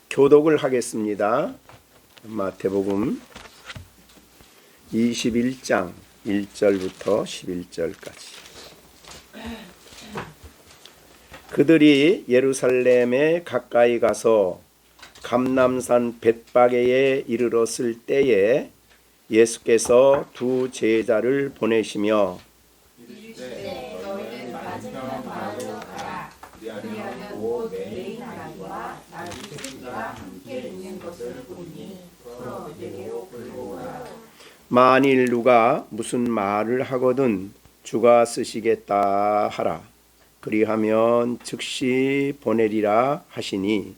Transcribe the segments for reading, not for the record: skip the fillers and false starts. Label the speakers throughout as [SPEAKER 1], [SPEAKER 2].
[SPEAKER 1] 교독을 하겠습니다. 마태복음 21장 1절부터 11절까지. 그들이 예루살렘에 가까이 가서 감람산 벳바게에 이르렀을 때에 예수께서 두 제자를 보내시며
[SPEAKER 2] 이르시되 너희는 맞은편 마을로 가라. 그리하면 곧 내 나귀와 나귀 새끼가 함께 있는 것을 보니 걸어 내게로 끌고오라.
[SPEAKER 1] 만일 누가 무슨 말을 하거든 주가 쓰시겠다 하라. 그리하면 즉시 보내리라 하시니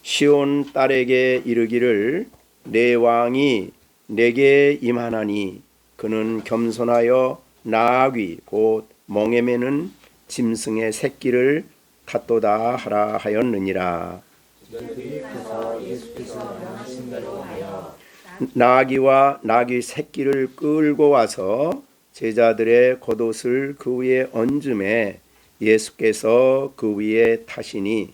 [SPEAKER 1] 시온 딸에게 이르기를 내 왕이 내게 임하나니 그는 겸손하여 나귀 곧 멍에 매는 짐승의 새끼를 탔도다 하라 하였느니라. 나귀와 나귀 새끼를 끌고 와서 제자들의 겉옷을 그 위에 얹음에 예수께서 그 위에 타시니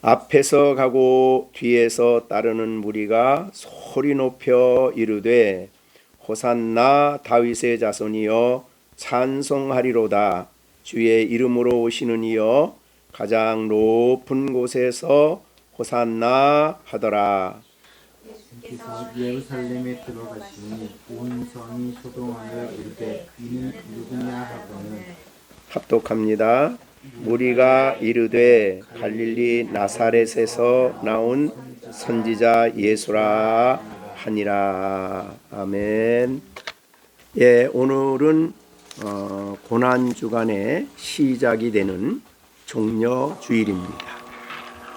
[SPEAKER 1] 앞에서 가고 뒤에서 따르는 무리가 소리 높여 이르되 호산나 다윗의 자손이여 찬송하리로다. 주의 이름으로 오시는 이여 가장 높은 곳에서 호산나 하더라.
[SPEAKER 3] 예수께서 예루살렘에 들어가시니 온 성이 소동하여 이르되 이는 누구냐 하고는
[SPEAKER 1] 합독합니다. 무리가 이르되 갈릴리 나사렛에서 나온 선지자 예수라 하니라. 아멘. 예, 오늘은 고난주간의 시작이 되는 종려주일입니다.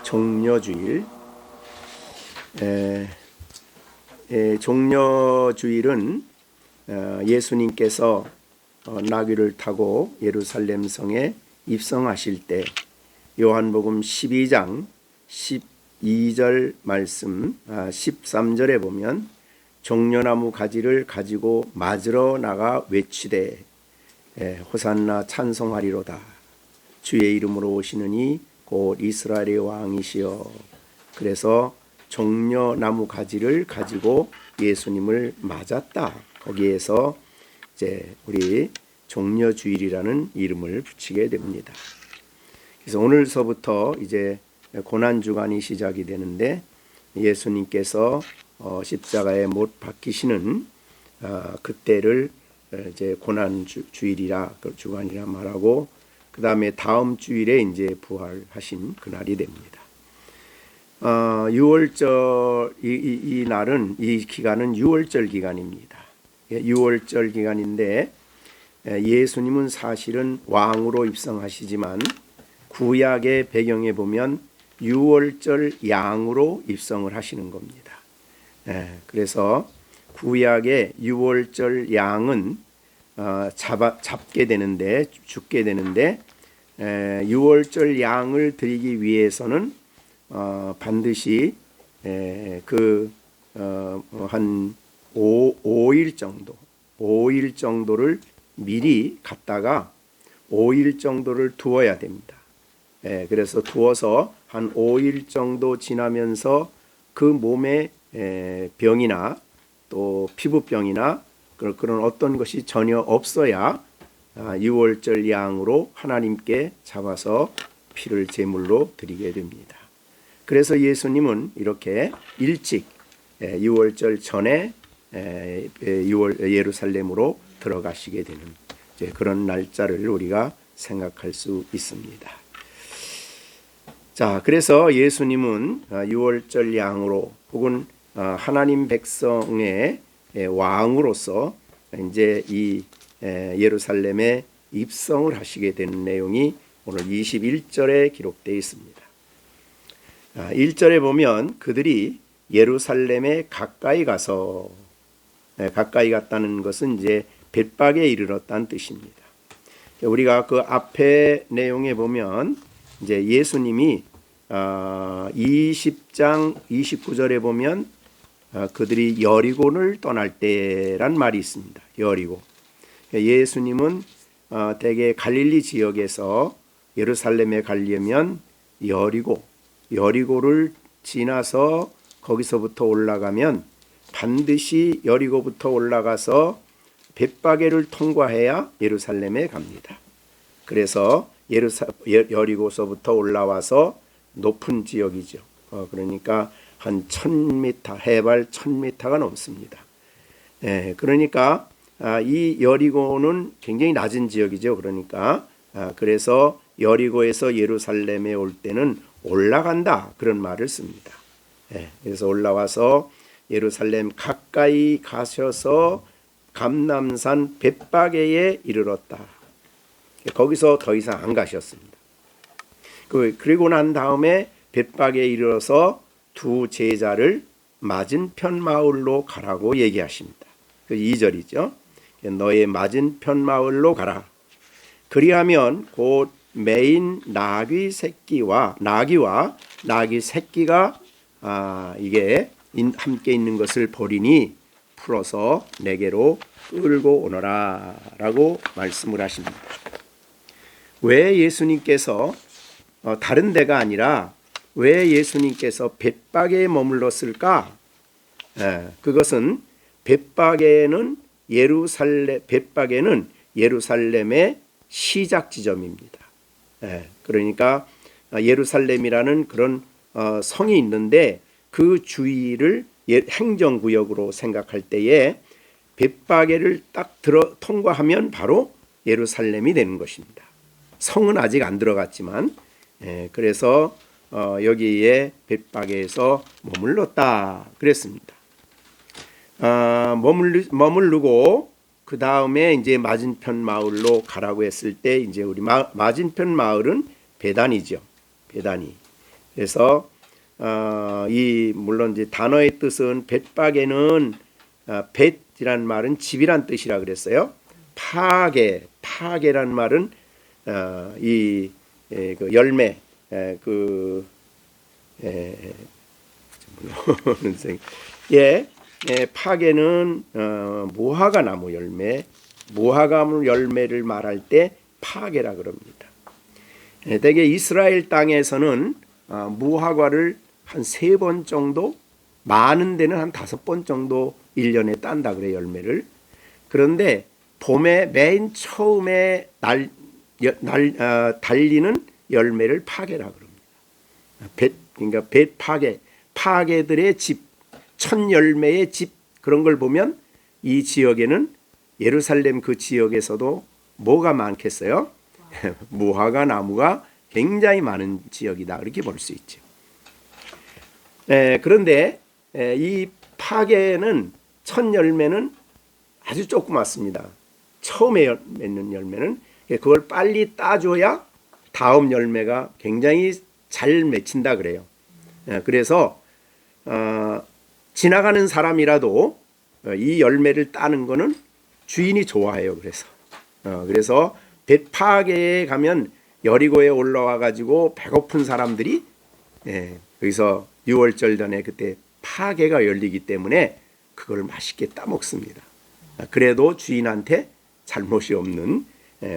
[SPEAKER 1] 종려주일. 종려주일은 예수님께서 나귀를 타고 예루살렘 성에 입성하실 때 요한복음 12장 12절 말씀 13절에 보면 종려나무 가지를 가지고 맞으러 나가 외치되 호산나 찬송하리로다. 주의 이름으로 오시느니 곧 이스라엘의 왕이시여. 그래서 종려나무 가지를 가지고 예수님을 맞았다. 거기에서 이제 우리 종려주일이라는 이름을 붙이게 됩니다. 그래서 오늘서부터 이제 고난주간이 시작이 되는데 예수님께서 십자가에 못 박히시는 그때를 이제 고난주일이라 주간이라 말하고 그 다음에 다음 주일에 이제 부활하신 그날이 됩니다. 6월절 이 날은 이 기간은 6월절 기간입니다. 6월절 기간인데 예수님은 사실은 왕으로 입성하시지만 구약의 배경에 보면 6월절 양으로 입성을 하시는 겁니다. 그래서 구약의 6월절 양은 잡게 되는데 죽게 되는데 6월절 양을 드리기 위해서는 반드시 한 5일 정도를 미리 갔다가 5일 정도를 두어야 됩니다. 그래서 두어서 한 5일 정도 지나면서 그 몸에 병이나 또 피부병이나 그런 어떤 것이 전혀 없어야 6월절 양으로 하나님께 잡아서 피를 제물로 드리게 됩니다. 그래서 예수님은 이렇게 일찍 6월절 전에 예루살렘으로 들어가시게 되는 그런 날짜를 우리가 생각할 수 있습니다. 자, 그래서 예수님은 6월절 양으로 혹은 하나님 백성의 왕으로서 이제 이 예루살렘에 입성을 하시게 되는 내용이 오늘 21절에 기록되어 있습니다. 1절에 보면 그들이 예루살렘에 가까이 가서 가까이 갔다는 것은 이제 벳바게에 이르렀다는 뜻입니다. 우리가 그 앞에 내용에 보면 이제 예수님이 20장 29절에 보면 그들이 여리고를 떠날 때란 말이 있습니다. 여리고. 예수님은 대개 갈릴리 지역에서 예루살렘에 가려면 여리고를 지나서 거기서부터 올라가면 반드시 여리고부터 올라가서 벳바게를 통과해야 예루살렘에 갑니다. 그래서 여리고서부터 올라와서 높은 지역이죠. 그러니까 한 1000m, 해발 1000m가 넘습니다. 그러니까 이 여리고는 굉장히 낮은 지역이죠. 그러니까 그래서 여리고에서 예루살렘에 올 때는 올라간다 그런 말을 씁니다. 그래서 올라와서 예루살렘 가까이 가셔서 감람산 벳바게에 이르렀다. 거기서 더 이상 안 가셨습니다. 그리고 난 다음에 벳바게에 이르러서 두 제자를 맞은편 마을로 가라고 얘기하십니다. 그 2절이죠. 너의 맞은편 마을로 가라. 그리하면 곧 매인 나귀 새끼가 이게 함께 있는 것을 보리니 풀어서 내게로 끌고 오너라 라고 말씀을 하십니다. 왜 예수님께서 다른 데가 아니라 왜 예수님께서 벳바게에 머물렀을까? 그것은 벳바게는 예루살렘의 시작 지점입니다. 그러니까 예루살렘이라는 그런 성이 있는데 그 주위를 행정구역으로 생각할 때에 벳바게를 딱 통과하면 바로 예루살렘이 되는 것입니다. 성은 아직 안 들어갔지만 그래서 여기에 벳바게에서 머물렀다 그랬습니다. 머무르고 그 다음에 이제 맞은편 마을로 가라고 했을 때 이제 우리 맞은편 마을은 베단이죠. 베단이. 그래서 물론 이제 단어의 뜻은 벳바게는 벳이란 말은 집이란 뜻이라 그랬어요. 파게란 말은 그 열매 파게는 무화과 나무 열매를 말할 때 파게라 그럽니다. 대개 이스라엘 땅에서는 무화과를 한 3번 정도, 많은 데는 한 5번 정도 1년에 딴다 그래 열매를. 그런데 봄에 맨 처음에 달리는 열매를 파게라 그럽니다. 그러니까 파게들의 집, 첫 열매의 집 그런 걸 보면 이 지역에는 예루살렘 그 지역에서도 뭐가 많겠어요? 무화과 나무가 굉장히 많은 지역이다 이렇게 볼 수 있죠. 그런데 이 파게는 첫 열매는 아주 조그맣습니다. 처음에 맺는 열매는 그걸 빨리 따줘야 다음 열매가 굉장히 잘 맺힌다 그래요. 그래서 지나가는 사람이라도 이 열매를 따는 거는 주인이 좋아해요. 그래서 벳바게에 가면 여리고에 올라와 가지고 배고픈 사람들이 여기서 6월절 전에 그때 파게가 열리기 때문에 그걸 맛있게 따먹습니다. 그래도 주인한테 잘못이 없는,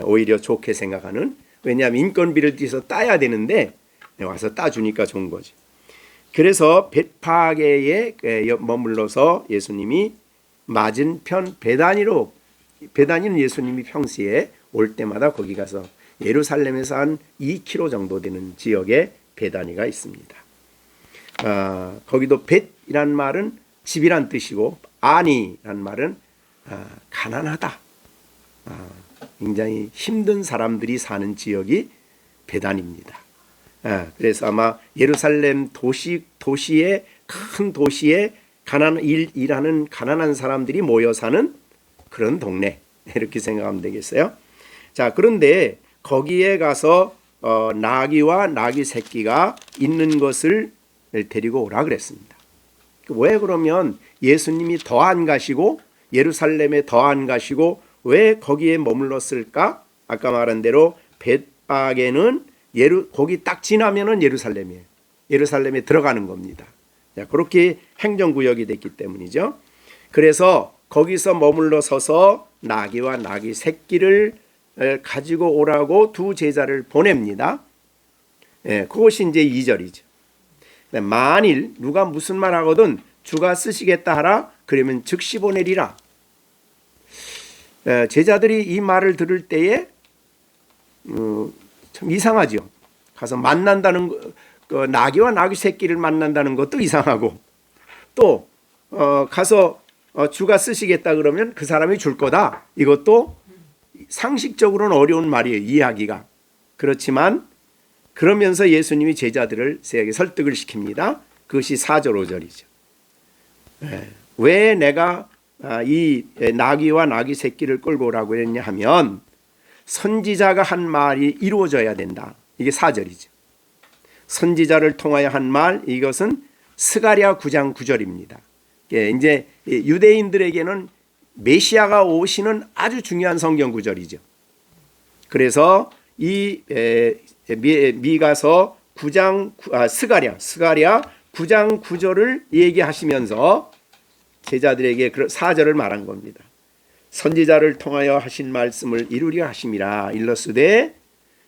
[SPEAKER 1] 오히려 좋게 생각하는, 왜냐하면 인건비를 들여서 따야 되는데 와서 따주니까 좋은 거죠. 그래서 벳바게에 머물러서 예수님이 맞은편 베다니는 예수님이 평소에 올 때마다 거기 가서 예루살렘에서 한 2km 정도 되는 지역에 베다니가 있습니다. 거기도 벳이란 말은 집이란 뜻이고 아니란 말은 가난하다. 굉장히 힘든 사람들이 사는 지역이 베단입니다. 그래서 아마 예루살렘 도시의 큰 도시에 일하는 가난한 사람들이 모여 사는 그런 동네 이렇게 생각하면 되겠어요. 자, 그런데 거기에 가서 나귀와 나귀 새끼가 있는 것을 데리고 오라 그랬습니다. 왜 그러면 예수님이 더 안 가시고 예루살렘에 더 안 가시고 왜 거기에 머물렀을까? 아까 말한 대로 벳바게는 거기 딱 지나면은 예루살렘이에요. 예루살렘에 들어가는 겁니다. 그렇게 행정구역이 됐기 때문이죠. 그래서 거기서 머물러 서서 나귀와 나귀 새끼를 가지고 오라고 두 제자를 보냅니다. 그것이 이제 2절이죠. 만일 누가 무슨 말 하거든 주가 쓰시겠다 하라 그러면 즉시 보내리라. 제자들이 이 말을 들을 때에 참 이상하죠. 가서 만난다는 나귀와 나귀 새끼를 만난다는 것도 이상하고 또 가서 주가 쓰시겠다 그러면 그 사람이 줄 거다. 이것도 상식적으로는 어려운 말이에요. 이해하기가. 그렇지만 그러면서 예수님이 제자들을 세게 설득을 시킵니다. 그것이 4절 5절이죠. 왜 내가 이 나귀와 나귀 새끼를 끌고 오라고 했냐 하면 선지자가 한 말이 이루어져야 된다. 이게 4절이죠. 선지자를 통하여 한 말, 이것은 스가랴 9장 9절입니다. 이제 유대인들에게는 메시아가 오시는 아주 중요한 성경 구절이죠. 그래서 이 미가서 9장 스가랴 9장 9절을 얘기하시면서 제자들에게 4절을 말한 겁니다. 선지자를 통하여 하신 말씀을 이루려 하심이라. 일러스되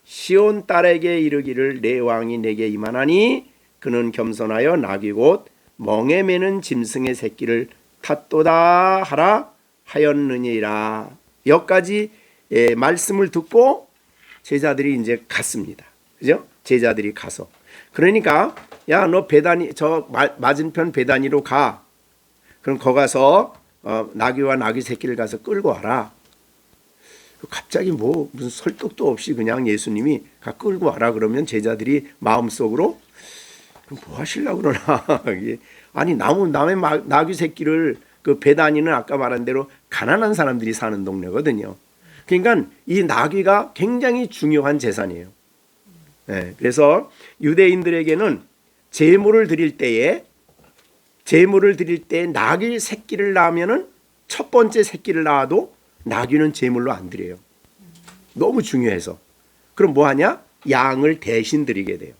[SPEAKER 1] 시온 딸에게 이르기를 내 왕이 내게 임하나니 그는 겸손하여 나귀 곧 멍에 매는 짐승의 새끼를 탔도다 하라 하였느니라. 여기까지 말씀을 듣고 제자들이 이제 갔습니다. 그죠? 제자들이 가서 그러니까 야 너 베다니 저 맞은편 베다니로 가. 그럼 거기 가서 나귀와 나귀 새끼를 가서 끌고 와라. 갑자기 뭐 무슨 설득도 없이 그냥 예수님이 가 끌고 와라 그러면 제자들이 마음속으로 뭐 하시려고 그러나. 아니 남의 나귀 새끼를 그 베다니는 아까 말한 대로 가난한 사람들이 사는 동네거든요. 그러니까 이 나귀가 굉장히 중요한 재산이에요. 그래서 유대인들에게는 제물을 드릴 때 나귀 새끼를 낳으면은 첫 번째 새끼를 낳아도 나귀는 제물로 안 드려요. 너무 중요해서. 그럼 뭐 하냐? 양을 대신 드리게 돼요.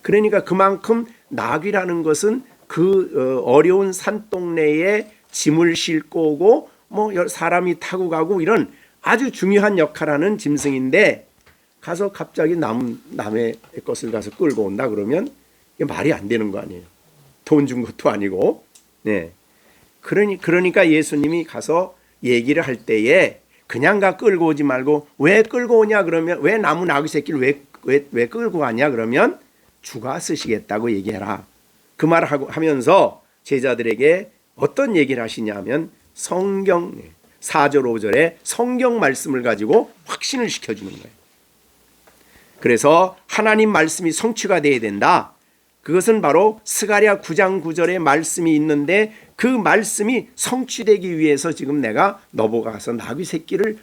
[SPEAKER 1] 그러니까 그만큼 나귀라는 것은 그 어려운 산동네에 짐을 싣고 오고 뭐 사람이 타고 가고 이런 아주 중요한 역할하는 짐승인데 가서 갑자기 남의 것을 가서 끌고 온다 그러면 이게 말이 안 되는 거 아니에요. 돈 준 것도 아니고. 네. 그러니까 예수님이 가서 얘기를 할 때에 그냥 가 끌고 오지 말고 왜 끌고 오냐 그러면 왜 나무 나귀 새끼를 왜 끌고 가냐 그러면 주가 쓰시겠다고 얘기해라. 그 말을 하면서 제자들에게 어떤 얘기를 하시냐면 성경 4절 5절에 성경 말씀을 가지고 확신을 시켜주는 거예요. 그래서 하나님 말씀이 성취가 돼야 된다. 그것은 바로 스가랴 9장 9절에 말씀이 있는데 그 말씀이 성취되기 위해서 지금 내가 너보가서 나귀 새끼를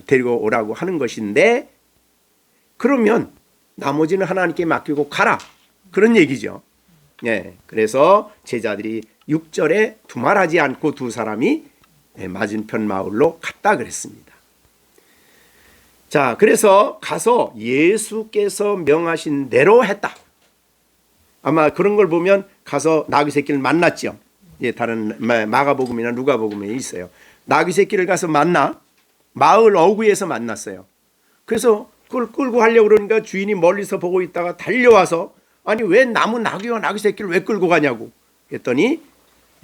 [SPEAKER 1] 데리고 오라고 하는 것인데 그러면 나머지는 하나님께 맡기고 가라. 그런 얘기죠. 그래서 제자들이 6절에 두말하지 않고 두 사람이 맞은편 마을로 갔다 그랬습니다. 자, 그래서 가서 예수께서 명하신 대로 했다. 아마 그런 걸 보면 가서 나귀 새끼를 만났죠. 다른 마가복음이나 누가복음에 있어요. 나귀 새끼를 가서 만나 마을 어귀에서 만났어요. 그래서 그걸 끌고 하려고 그러니까 주인이 멀리서 보고 있다가 달려와서 아니 왜 나귀와 나귀 새끼를 왜 끌고 가냐고 했더니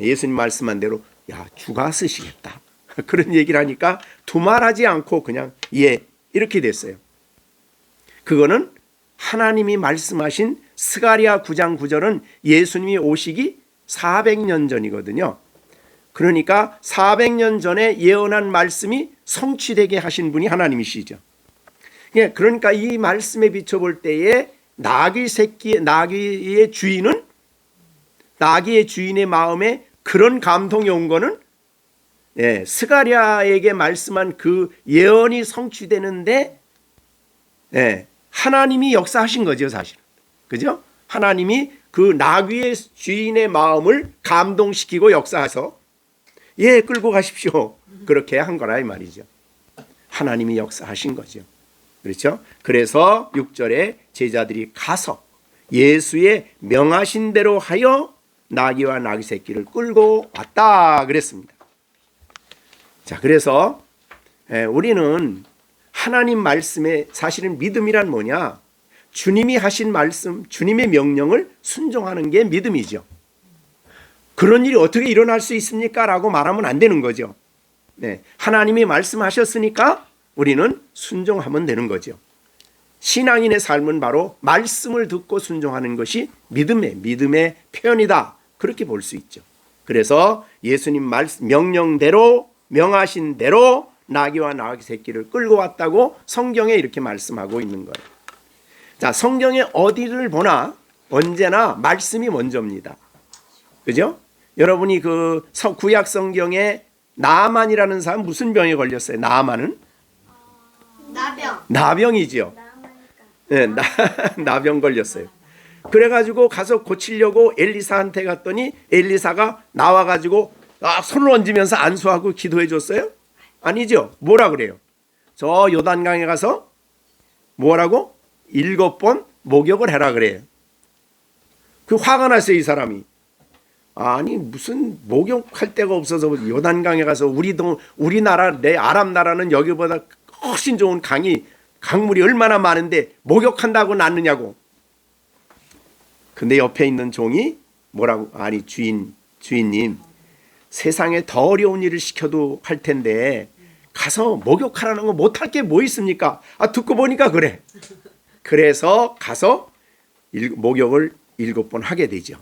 [SPEAKER 1] 예수님 말씀한 대로 야 주가 쓰시겠다. 그런 얘기를 하니까 두말하지 않고 그냥 예 이렇게 됐어요. 그거는 하나님이 말씀하신 스가랴 9장 9절은 예수님이 오시기 400년 전이거든요. 그러니까 400년 전에 예언한 말씀이 성취되게 하신 분이 하나님이시죠. 그러니까 이 말씀에 비춰볼 때에 나귀의 주인의 마음에 그런 감동이 온 거는 스가랴에게 말씀한 그 예언이 성취되는데 하나님이 역사하신 거죠, 사실. 그죠? 하나님이 그 나귀의 주인의 마음을 감동시키고 역사해서 예, 끌고 가십시오. 그렇게 한 거라 이 말이죠. 하나님이 역사하신 거죠. 그렇죠? 그래서 6절에 제자들이 가서 예수의 명하신 대로 하여 나귀와 나귀 새끼를 끌고 왔다 그랬습니다. 자, 그래서 우리는 하나님 말씀에 사실은 믿음이란 뭐냐? 주님이 하신 말씀, 주님의 명령을 순종하는 게 믿음이죠. 그런 일이 어떻게 일어날 수 있습니까? 라고 말하면 안 되는 거죠. 네, 하나님이 말씀하셨으니까 우리는 순종하면 되는 거죠. 신앙인의 삶은 바로 말씀을 듣고 순종하는 것이 믿음의 표현이다. 그렇게 볼 수 있죠. 그래서 예수님 명령대로, 명하신 대로 나귀와 나귀 새끼를 끌고 왔다고 성경에 이렇게 말씀하고 있는 거예요. 자, 성경에 어디를 보나 언제나 말씀이 먼저입니다. 그죠? 여러분이 그 구약 성경에 나아만이라는 사람 무슨 병에 걸렸어요? 나아만은? 나병이지요. 네, 나병 걸렸어요. 그래가지고 가서 고치려고 엘리사한테 갔더니 엘리사가 나와가지고 손을 얹으면서 안수하고 기도해 줬어요? 아니죠. 뭐라 그래요? 저 요단강에 가서 뭐라고? 7번 목욕을 해라 그래요. 그 화가 났어요, 이 사람이. 아니 무슨 목욕할 데가 없어서 요단강에 가서 우리나라 내 아랍 나라는 여기보다 훨씬 좋은 강물이 얼마나 많은데 목욕한다고 났느냐고. 근데 옆에 있는 종이 뭐라고? 아니 주인님 세상에 더 어려운 일을 시켜도 할 텐데 가서 목욕하라는 거 못할 게 뭐 있습니까? 듣고 보니까 그래. 그래서 가서 목욕을 7번 하게 되죠.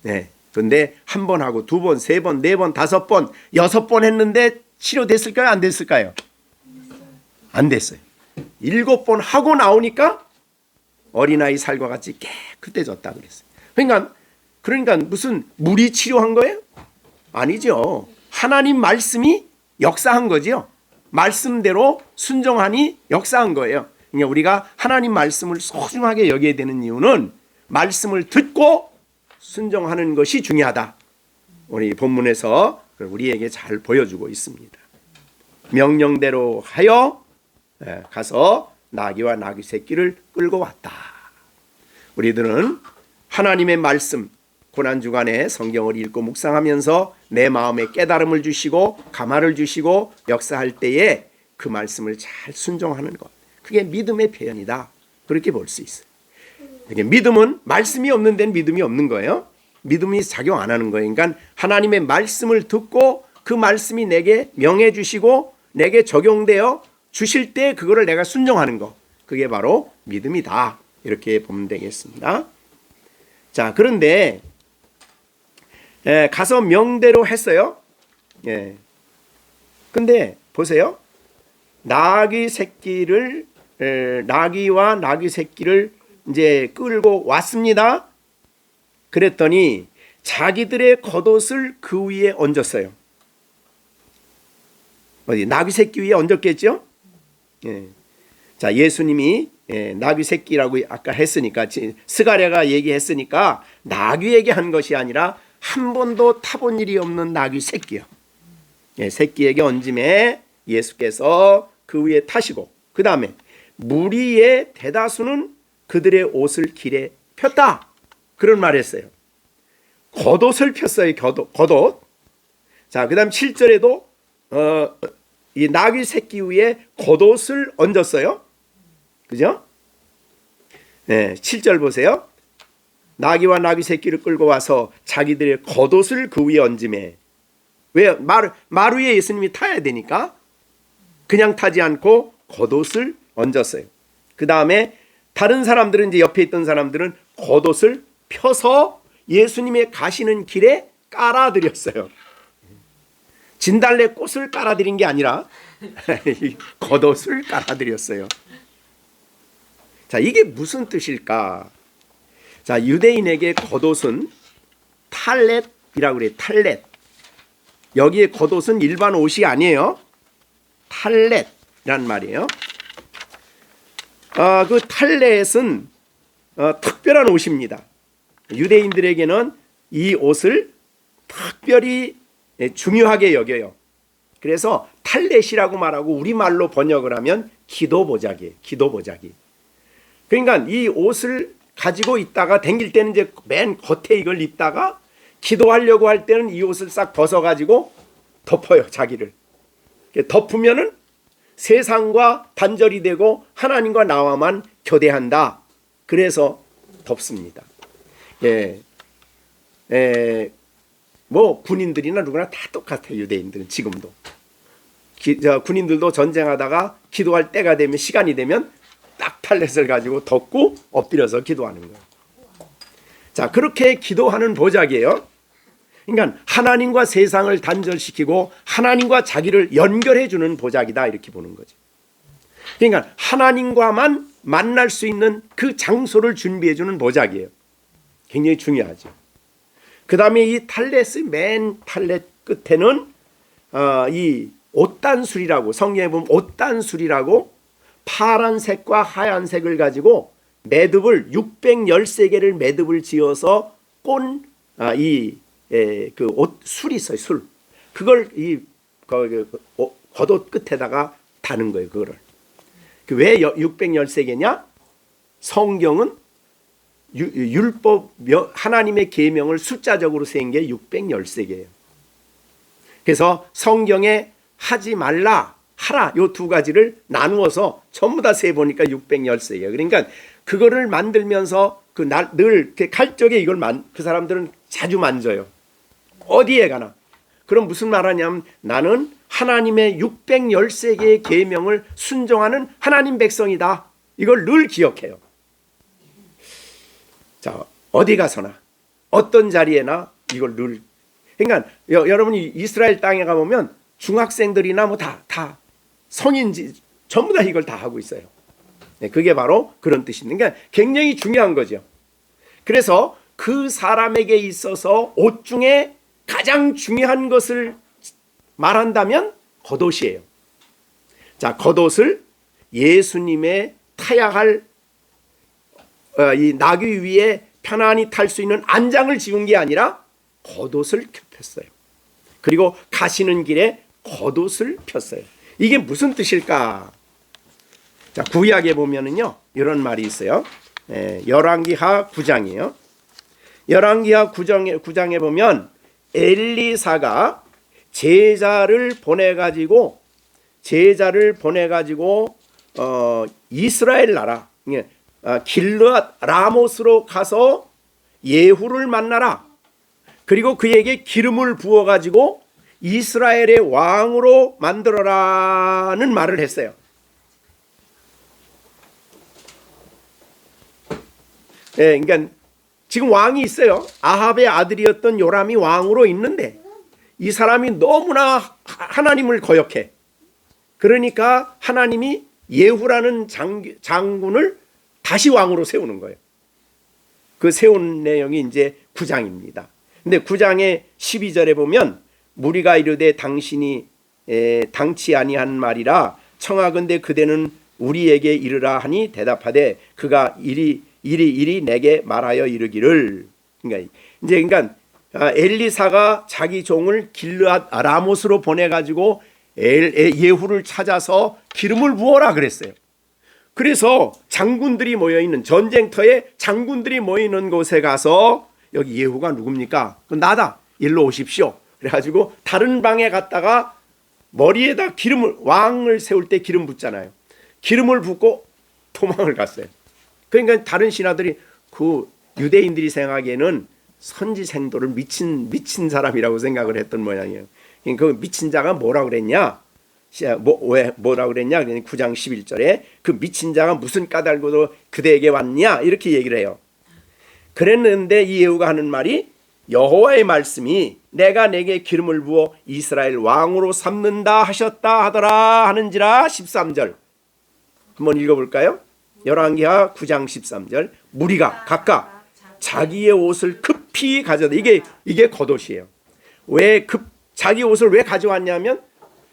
[SPEAKER 1] 네. 근데 1번 하고 2번, 3번, 4번, 5번, 6번 했는데 치료됐을까요? 안 됐을까요? 안 됐어요. 7번 하고 나오니까 어린아이 살과 같이 깨끗해졌다 그랬어요. 그러니까 무슨 물이 치료한 거예요? 아니죠. 하나님 말씀이 역사한 거죠. 말씀대로 순종하니 역사한 거예요. 그러니까 우리가 하나님 말씀을 소중하게 여겨야 되는 이유는 말씀을 듣고 순종하는 것이 중요하다. 우리 본문에서 우리에게 잘 보여주고 있습니다. 명령대로 하여 가서 나귀와 나귀 새끼를 끌고 왔다. 우리들은 하나님의 말씀 고난주간에 성경을 읽고 묵상하면서 내 마음에 깨달음을 주시고 감화를 주시고 역사할 때에 그 말씀을 잘 순종하는 것, 그게 믿음의 표현이다. 그렇게 볼 수 있어요. 믿음은 말씀이 없는 데는 믿음이 없는 거예요. 믿음이 작용 안 하는 거예요. 그러니까 하나님의 말씀을 듣고 그 말씀이 내게 명해 주시고 내게 적용되어 주실 때 그거를 내가 순종하는 거, 그게 바로 믿음이다. 이렇게 보면 되겠습니다. 자, 그런데 가서 명대로 했어요. 근데 보세요. 나귀와 나귀 새끼를 이제 끌고 왔습니다. 그랬더니 자기들의 겉옷을 그 위에 얹었어요. 어디 나귀 새끼 위에 얹었겠죠? 자, 예수님이 나귀 새끼라고 아까 했으니까, 스가랴가 얘기했으니까 나귀에게 한 것이 아니라 한 번도 타본 일이 없는 나귀 새끼요. 새끼에게 얹음에 예수께서 그 위에 타시고, 그 다음에 무리의 대다수는 그들의 옷을 길에 폈다. 그런 말 했어요. 겉옷을 폈어요. 겉옷. 자, 그 다음 7절에도 이 나귀 새끼 위에 겉옷을 얹었어요. 그죠? 7절 보세요. 나귀와 나귀 새끼를 끌고 와서 자기들의 겉옷을 그 위에 얹음에. 왜? 말 위에 예수님이 타야 되니까 그냥 타지 않고 겉옷을 얹었어요. 그 다음에 다른 사람들은, 이제 옆에 있던 사람들은 겉옷을 펴서 예수님의 가시는 길에 깔아드렸어요. 진달래 꽃을 깔아드린 게 아니라 겉옷을 깔아드렸어요. 자, 이게 무슨 뜻일까? 자, 유대인에게 겉옷은 탈렛이라고 그래요. 탈렛. 여기에 겉옷은 일반 옷이 아니에요. 탈렛이란 말이에요. 그 탈렛은 특별한 옷입니다. 유대인들에게는 이 옷을 특별히 중요하게 여겨요. 그래서 탈렛이라고 말하고 우리말로 번역을 하면 기도보자기예요. 기도보자기. 그러니까 이 옷을 가지고 있다가 댕길 때는 이제 맨 겉에 이걸 입다가 기도하려고 할 때는 이 옷을 싹 벗어가지고 덮어요. 자기를 덮으면은 세상과 단절이 되고 하나님과 나와만 교대한다. 그래서 덮습니다. 뭐 군인들이나 누구나 다 똑같아요. 유대인들은 지금도 군인들도 전쟁하다가 기도할 때가 되면, 시간이 되면 딱 탈렛을 가지고 덮고 엎드려서 기도하는 거예요. 자, 그렇게 기도하는 보자기예요. 그러니까 하나님과 세상을 단절시키고 하나님과 자기를 연결해 주는 보자기다, 이렇게 보는 거죠. 그러니까 하나님과만 만날 수 있는 그 장소를 준비해 주는 보자기예요. 굉장히 중요하죠. 그 다음에 이 탈렛의 맨 탈렛 끝에는 이 옷단술이라고, 성경에 보면 옷단술이라고 파란색과 하얀색을 가지고 매듭을 613개를 매듭을 지어서 꼰 그 옷 술이 있어요. 술. 그걸 이 겉옷 끝에다가 다는 거예요. 그거를. 왜 613개냐? 성경은 율법, 하나님의 계명을 숫자적으로 세운 게 613개예요. 그래서 성경에 하지 말라, 하라, 요 두 가지를 나누어서 전부 다 세 보니까 613개예요. 그러니까 그거를 만들면서 늘 갈 적에 이걸 그 사람들은 자주 만져요. 어디에 가나. 그럼 무슨 말 하냐면, 나는 하나님의 613개의 계명을 순종하는 하나님 백성이다. 이걸 늘 기억해요. 자, 어디 가서나 어떤 자리에나 이걸 늘. 그러니까 여러분이 이스라엘 땅에 가보면 중학생들이나 뭐 다 성인지 전부 다 이걸 다 하고 있어요. 그게 바로 그런 뜻입니다. 그러니까 굉장히 중요한 거죠. 그래서 그 사람에게 있어서 옷 중에 가장 중요한 것을 말한다면 겉옷이에요. 자, 겉옷을 예수님의 타야 할 이 나귀 위에 편안히 탈 수 있는 안장을 지은 게 아니라 겉옷을 폈어요. 그리고 가시는 길에 겉옷을 폈어요. 이게 무슨 뜻일까? 자, 구약에 보면은요, 이런 말이 있어요. 열왕기하 9장이에요. 열왕기하 9장에 보면 엘리사가 제자를 보내가지고 이스라엘 나라 길르앗 라못으로 가서 예후를 만나라. 그리고 그에게 기름을 부어가지고 이스라엘의 왕으로 만들어라는 말을 했어요. 그러니까 지금 왕이 있어요. 아합의 아들이었던 요람이 왕으로 있는데 이 사람이 너무나 하나님을 거역해. 그러니까 하나님이 예후라는 장군을 다시 왕으로 세우는 거예요. 그 세운 내용이 이제 9장입니다. 근데 9장의 12절에 보면 무리가 이르되 당신이 당치 아니한 말이라 청하건대 그대는 우리에게 이르라 하니 대답하되 그가 이리 내게 말하여 이르기를. 그러니까 엘리사가 자기 종을 길르앗 라못으로 보내가지고 예후를 찾아서 기름을 부어라 그랬어요. 그래서 장군들이 모여있는 전쟁터에 장군들이 모이는 곳에 가서 여기 예후가 누굽니까? 나다. 일로 오십시오. 그래가지고 다른 방에 갔다가 머리에다 왕을 세울 때 기름 붓잖아요. 기름을 붓고 도망을 갔어요. 그러니까 다른 신하들이 그 유대인들이 생각하기에는 선지생도를 미친 사람이라고 생각을 했던 모양이에요. 그 미친 자가 뭐라 그랬냐? 왜 뭐라 그랬냐? 9장 11절에 그 미친 자가 무슨 까닭으로 그대에게 왔냐? 이렇게 얘기를 해요. 그랬는데 이 예후가 하는 말이 여호와의 말씀이 내가 내게 기름을 부어 이스라엘 왕으로 삼는다 하셨다 하더라 하는지라. 13절 한번 읽어볼까요? 열왕기하 9장 13절 무리가 각각 자기의 옷을 급히 가져다. 이게 겉옷이에요. 왜 자기 옷을 왜 가져왔냐면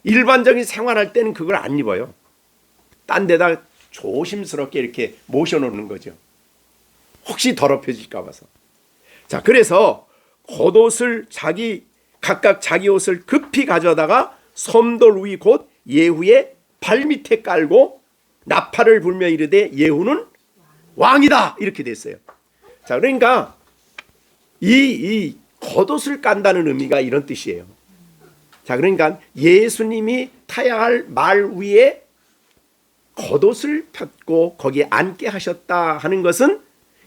[SPEAKER 1] 일반적인 생활할 때는 그걸 안 입어요. 딴 데다 조심스럽게 이렇게 모셔놓는 거죠. 혹시 더럽혀질까 봐서. 자, 그래서 겉옷을 각각 자기 옷을 급히 가져다가 섬돌 위 곧 예후의 발밑에 깔고 나팔을 불며 이르되 예후는 왕이다 이렇게 됐어요. 자, 그러니까 이 겉옷을 깐다는 의미가 이런 뜻이에요. 자, 그러니까 예수님이 타야 할 말 위에 겉옷을 폈고 거기에 앉게 하셨다 하는 것은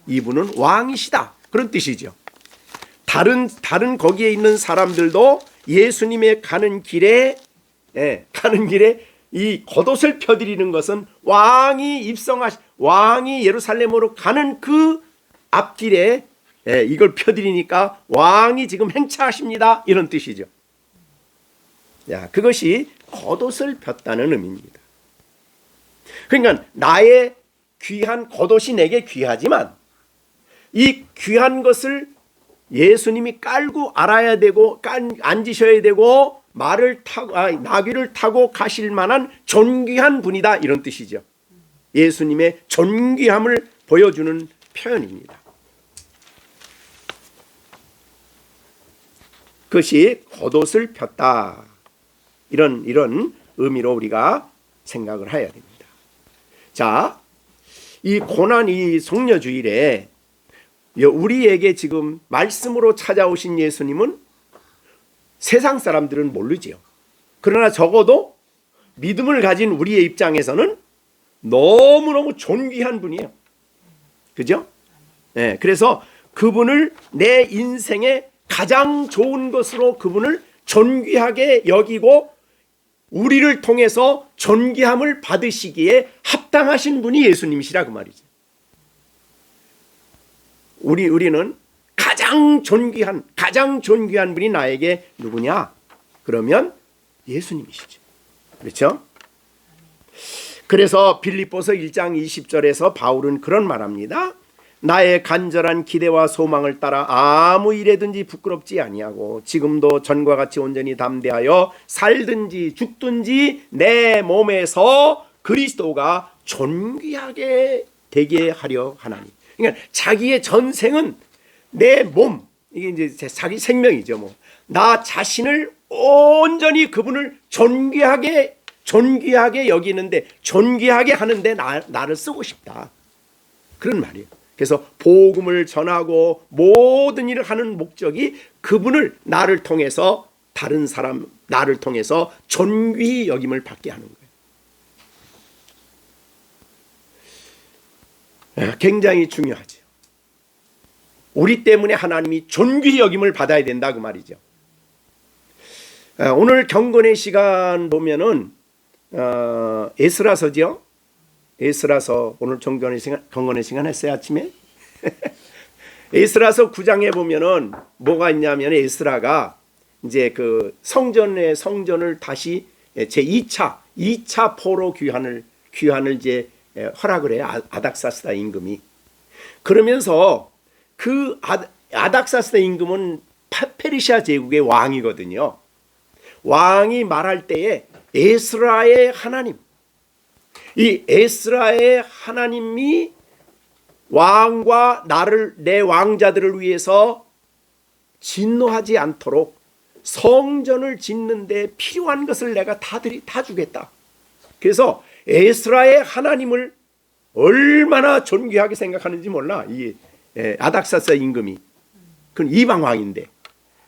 [SPEAKER 1] 이분은 왕이시다, 그런 뜻이죠. 다른 거기에 있는 사람들도 예수님의 가는 길에 이 겉옷을 펴드리는 것은 왕이 예루살렘으로 가는 그 앞길에 이걸 펴드리니까 왕이 지금 행차하십니다, 이런 뜻이죠. 야, 그것이 겉옷을 폈다는 의미입니다. 그러니까 나의 귀한 겉옷이 내게 귀하지만 이 귀한 것을 예수님이 깔고 알아야 되고 앉으셔야 되고 나귀를 타고 가실 만한 존귀한 분이다, 이런 뜻이죠. 예수님의 존귀함을 보여주는 표현입니다. 그것이 겉옷을 폈다, 이런 의미로 우리가 생각을 해야 됩니다. 자, 이 고난, 이 속녀주일에 우리에게 지금 말씀으로 찾아오신 예수님은 세상 사람들은 모르지요. 그러나 적어도 믿음을 가진 우리의 입장에서는 너무너무 존귀한 분이에요. 그죠? 네, 그래서 그분을 내 인생의 가장 좋은 것으로 그분을 존귀하게 여기고 우리를 통해서 존귀함을 받으시기에 합당하신 분이 예수님이시라, 그 말이죠. 우리는 가장 존귀한 분이 나에게 누구냐? 그러면 예수님이시죠. 그렇죠? 그래서 빌립보서 1장 20절에서 바울은 그런 말합니다. 나의 간절한 기대와 소망을 따라 아무 일에든지 부끄럽지 아니하고 지금도 전과 같이 온전히 담대하여 살든지 죽든지 내 몸에서 그리스도가 존귀하게 되게 하려 하나니. 그러니까 자기의 전생은 내 몸, 이게 이제 자기 생명이죠. 나 자신을 온전히 그분을 존귀하게 여기는데, 존귀하게 하는데 나를 쓰고 싶다, 그런 말이에요. 그래서 복음을 전하고 모든 일을 하는 목적이 그분을 나를 통해서 나를 통해서 존귀히 여김을 받게 하는 거예요. 굉장히 중요하죠. 우리 때문에 하나님이 존귀히 여김을 받아야 된다, 그 말이죠. 오늘 경건의 시간 보면은 에스라서죠. 에스라서, 오늘 경건의 시간 했어요, 아침에? 에스라서 9장에 보면은 뭐가 있냐면, 에스라가 이제 그 성전을 다시 제 2차 포로 귀환을 이제 허락을 해요, 아닥사스다 임금이. 그러면서 그 아닥사스다 임금은 페르시아 제국의 왕이거든요. 왕이 말할 때에 에스라의 하나님, 이 에스라의 하나님이 왕과 내 왕자들을 위해서 진노하지 않도록 성전을 짓는데 필요한 것을 내가 다 주겠다. 그래서 에스라의 하나님을 얼마나 존귀하게 생각하는지 몰라, 이 아닥사스 임금이. 그는 이방 왕인데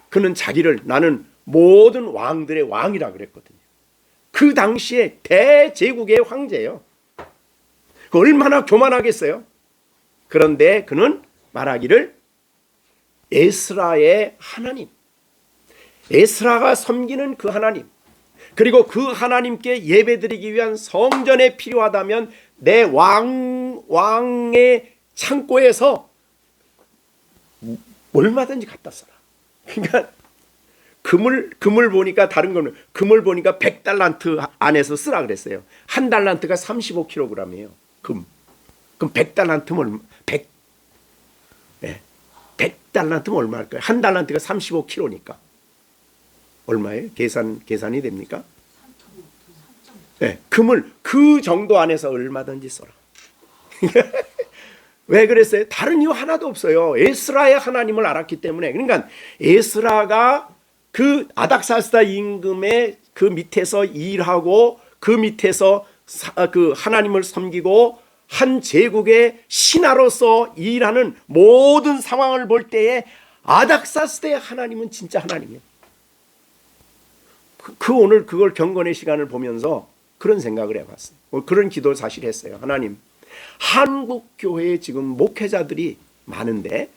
[SPEAKER 1] 그는 자기를 나는 모든 왕들의 왕이라 그랬거든요. 그 당시에 대제국의 황제예요. 얼마나 교만하겠어요. 그런데 그는 말하기를 에스라의 하나님, 에스라가 섬기는 그 하나님, 그리고 그 하나님께 예배드리기 위한 성전에 필요하다면 내 왕의 창고에서 얼마든지 갖다 써라. 그러니까 금을 보니까, 다른 거는 금을 보니까 100달란트 안에서 쓰라 그랬어요. 한 달란트가 35kg이에요. 그럼 100달란트면 100달란트면 얼마일까요? 한 달란트가 35kg니까 얼마예요? 계산이 됩니까? 금을 그 정도 안에서 얼마든지 써라. 왜 그랬어요? 다른 이유 하나도 없어요. 에스라의 하나님을 알았기 때문에. 그러니까 에스라가 그 아닥사스다 임금의 그 밑에서 일하고 그 밑에서 그 하나님을 섬기고 한 제국의 신하로서 일하는 모든 상황을 볼 때에 아닥사스다의 하나님은 진짜 하나님이에요. 오늘 그걸 경건의 시간을 보면서 그런 생각을 해봤어요. 그런 기도를 사실 했어요. 하나님, 한국 교회에 지금 목회자들이 많은데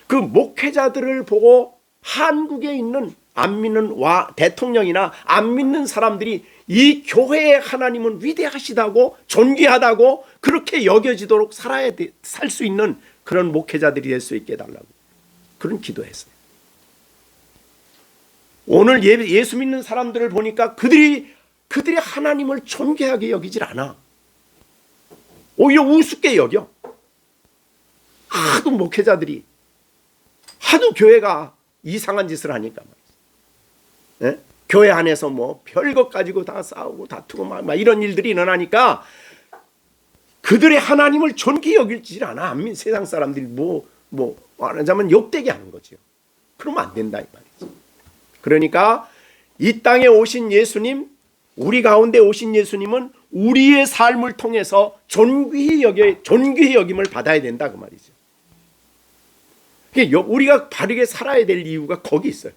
[SPEAKER 1] 그 목회자들을 보고 한국에 있는 안 믿는 대통령이나 안 믿는 사람들이 이 교회의 하나님은 위대하시다고 존귀하다고 그렇게 여겨지도록 살 수 있는 그런 목회자들이 될 수 있게 해달라고 그런 기도했어요. 오늘 예수 믿는 사람들을 보니까 그들이 하나님을 존귀하게 여기질 않아. 오히려 우습게 여겨. 하도 목회자들이 하도 교회가 이상한 짓을 하니까 말이야. 예? 교회 안에서 뭐 별것 가지고 다 싸우고 다투고 막 이런 일들이 일어나니까 그들의 하나님을 존귀 여기질 않아. 세상 사람들이 말하자면 욕되게 하는 거죠. 그러면 안 된다 이 말이지. 그러니까 이 땅에 오신 예수님, 우리 가운데 오신 예수님은 우리의 삶을 통해서 존귀히 여김을 받아야 된다 그 말이죠. 우리가 바르게 살아야 될 이유가 거기 있어요.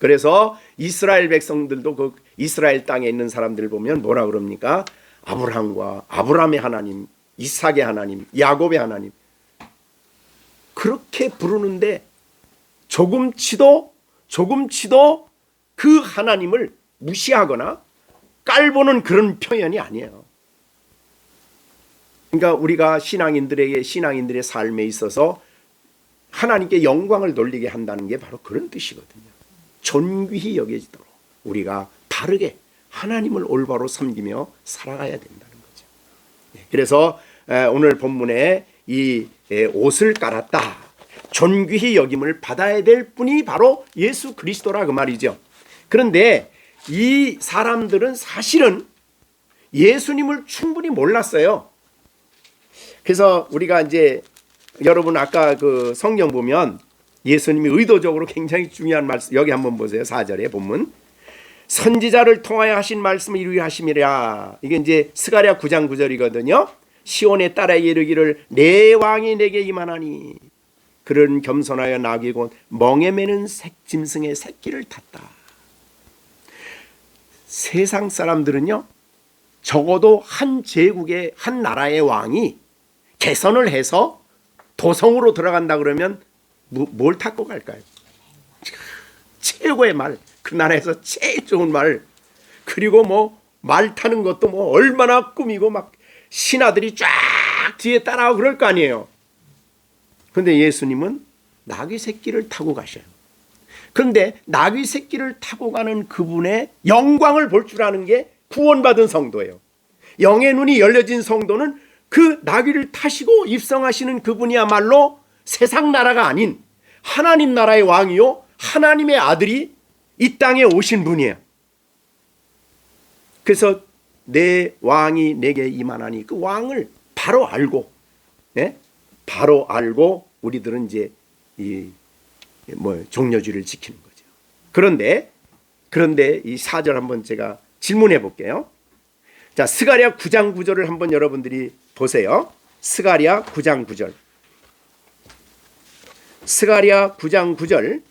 [SPEAKER 1] 그래서 이스라엘 백성들도 그 이스라엘 땅에 있는 사람들 보면 뭐라 그럽니까? 아브라함의 하나님, 이삭의 하나님, 야곱의 하나님 그렇게 부르는데 조금치도 그 하나님을 무시하거나 깔보는 그런 표현이 아니에요. 그러니까 우리가 신앙인들의 삶에 있어서 하나님께 영광을 돌리게 한다는 게 바로 그런 뜻이거든요. 존귀히 여겨지도록 우리가 바르게 하나님을 올바로 섬기며 살아가야 된다는 거죠. 그래서 오늘 본문에 이 옷을 깔았다. 존귀히 여김을 받아야 될 분이 바로 예수 그리스도라 그 말이죠. 그런데 이 사람들은 사실은 예수님을 충분히 몰랐어요. 그래서 우리가 이제 여러분 아까 그 성경 보면 예수님이 의도적으로 굉장히 중요한 말씀 여기 한번 보세요. 4절에 본문 선지자를 통하여 하신 말씀을 이루게 하심이라. 이게 이제 스가랴 9장 9절이거든요. 시온에 따라 이르기를 내 왕이 내게 임하나니 그런 겸손하여 나귀 곧 멍에 매는 짐승의 새끼를 탔다. 세상 사람들은요 적어도 한 제국의 한 나라의 왕이 개선을 해서 도성으로 들어간다 그러면 뭘 타고 갈까요? 최고의 말, 그 나라에서 제일 좋은 말, 그리고 말 타는 것도 얼마나 꾸미고 막 신하들이 쫙 뒤에 따라오고 그럴 거 아니에요. 그런데 예수님은 나귀 새끼를 타고 가셔요. 그런데 나귀 새끼를 타고 가는 그분의 영광을 볼 줄 아는 게 구원받은 성도예요. 영의 눈이 열려진 성도는 그 나귀를 타시고 입성하시는 그분이야말로 세상 나라가 아닌 하나님 나라의 왕이요 하나님의 아들이 이 땅에 오신 분이에요. 그래서 내 왕이 내게 임하나니 그 왕을 바로 알고 바로 알고 우리들은 이제 종려주의를 지키는 거죠. 그런데 이 4절 한번 제가 질문해 볼게요. 자, 스가랴 9장 9절을 한번 여러분들이 보세요. 스가랴 9장 9절. 스가랴 9장 9절.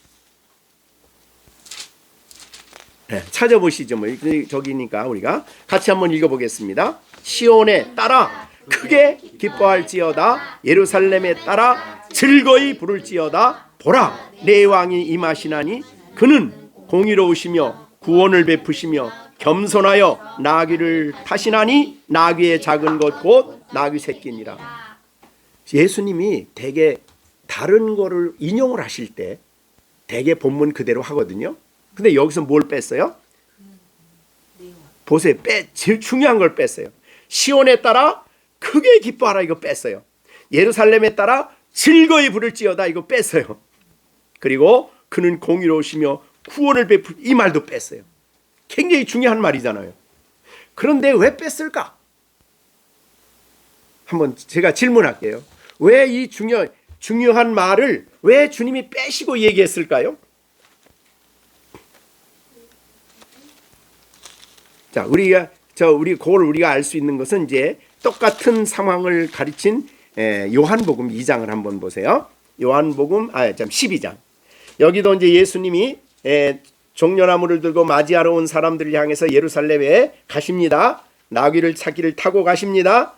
[SPEAKER 1] 찾아보시죠. 저기니까 우리가 같이 한번 읽어보겠습니다. 시온에 따라 크게 기뻐할지어다. 예루살렘에 따라 즐거이 부를지어다. 보라, 내 왕이 임하시나니 그는 공의로우시며 구원을 베푸시며 겸손하여 나귀를 타시나니 나귀의 작은 것 곧 나귀 새끼니라. 예수님이 대개 다른 거를 인용을 하실 때 대개 본문 그대로 하거든요. 근데 여기서 뭘 뺐어요? 보세요. 제일 중요한 걸 뺐어요. 시온에 따라 크게 기뻐하라 이거 뺐어요. 예루살렘에 따라 즐거이 부를지어다 이거 뺐어요. 그리고 그는 공의로우시며 구원을 베풀 이 말도 뺐어요. 굉장히 중요한 말이잖아요. 그런데 왜 뺐을까? 한번 제가 질문할게요. 왜 이 중요한 말을 왜 주님이 빼시고 얘기했을까요? 자, 그걸 우리가 알 수 있는 것은 이제 똑같은 상황을 가르친 요한복음 2장을 한번 보세요. 요한복음 12장. 여기도 이제 예수님이 종려나무를 들고 맞이하러 온 사람들을 향해서 예루살렘에 가십니다. 나귀를 찾기를 타고 가십니다.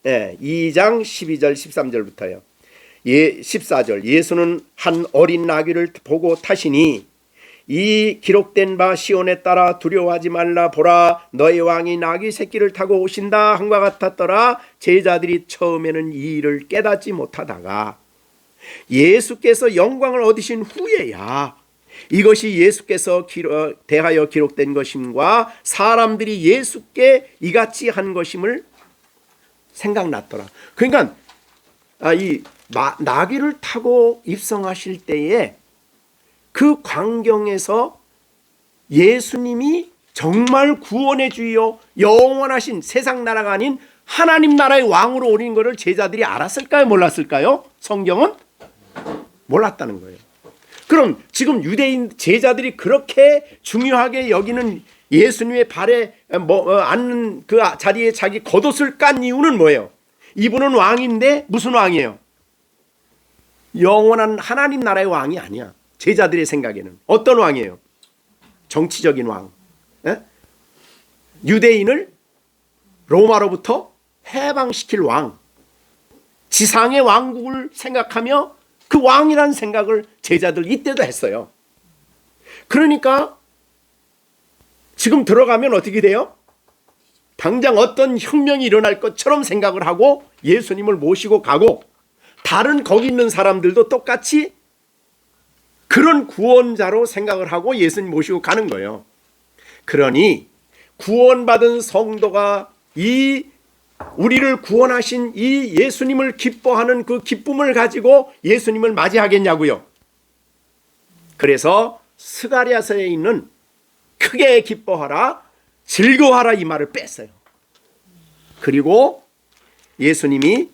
[SPEAKER 1] 2장 12절 13절부터요. 14절 예수는 한 어린 나귀를 보고 타시니 이 기록된 바 시온에 따라 두려워하지 말라 보라 너의 왕이 나귀 새끼를 타고 오신다 한과 같았더라. 제자들이 처음에는 이 일을 깨닫지 못하다가 예수께서 영광을 얻으신 후에야 이것이 예수께서 대하여 기록된 것임과 사람들이 예수께 이같이 한 것임을 생각났더라. 그러니까 이 나귀를 타고 입성하실 때에 그 광경에서 예수님이 정말 구원의 주요 영원하신 세상 나라가 아닌 하나님 나라의 왕으로 오신 것을 제자들이 알았을까요? 몰랐을까요? 성경은 몰랐다는 거예요. 그럼 지금 유대인 제자들이 그렇게 중요하게 여기는 예수님의 발에 앉는 그 자리에 자기 겉옷을 깐 이유는 뭐예요? 이분은 왕인데 무슨 왕이에요? 영원한 하나님 나라의 왕이 아니야. 제자들의 생각에는 어떤 왕이에요? 정치적인 왕. 유대인을 로마로부터 해방시킬 왕. 지상의 왕국을 생각하며 그 왕이라는 생각을 제자들 이때도 했어요. 그러니까 지금 들어가면 어떻게 돼요? 당장 어떤 혁명이 일어날 것처럼 생각을 하고 예수님을 모시고 가고 다른 거기 있는 사람들도 똑같이 그런 구원자로 생각을 하고 예수님 모시고 가는 거예요. 그러니 구원받은 성도가 이 우리를 구원하신 이 예수님을 기뻐하는 그 기쁨을 가지고 예수님을 맞이하겠냐고요. 그래서 스가랴서에 있는 크게 기뻐하라 즐거워하라 이 말을 뺐어요. 그리고 예수님이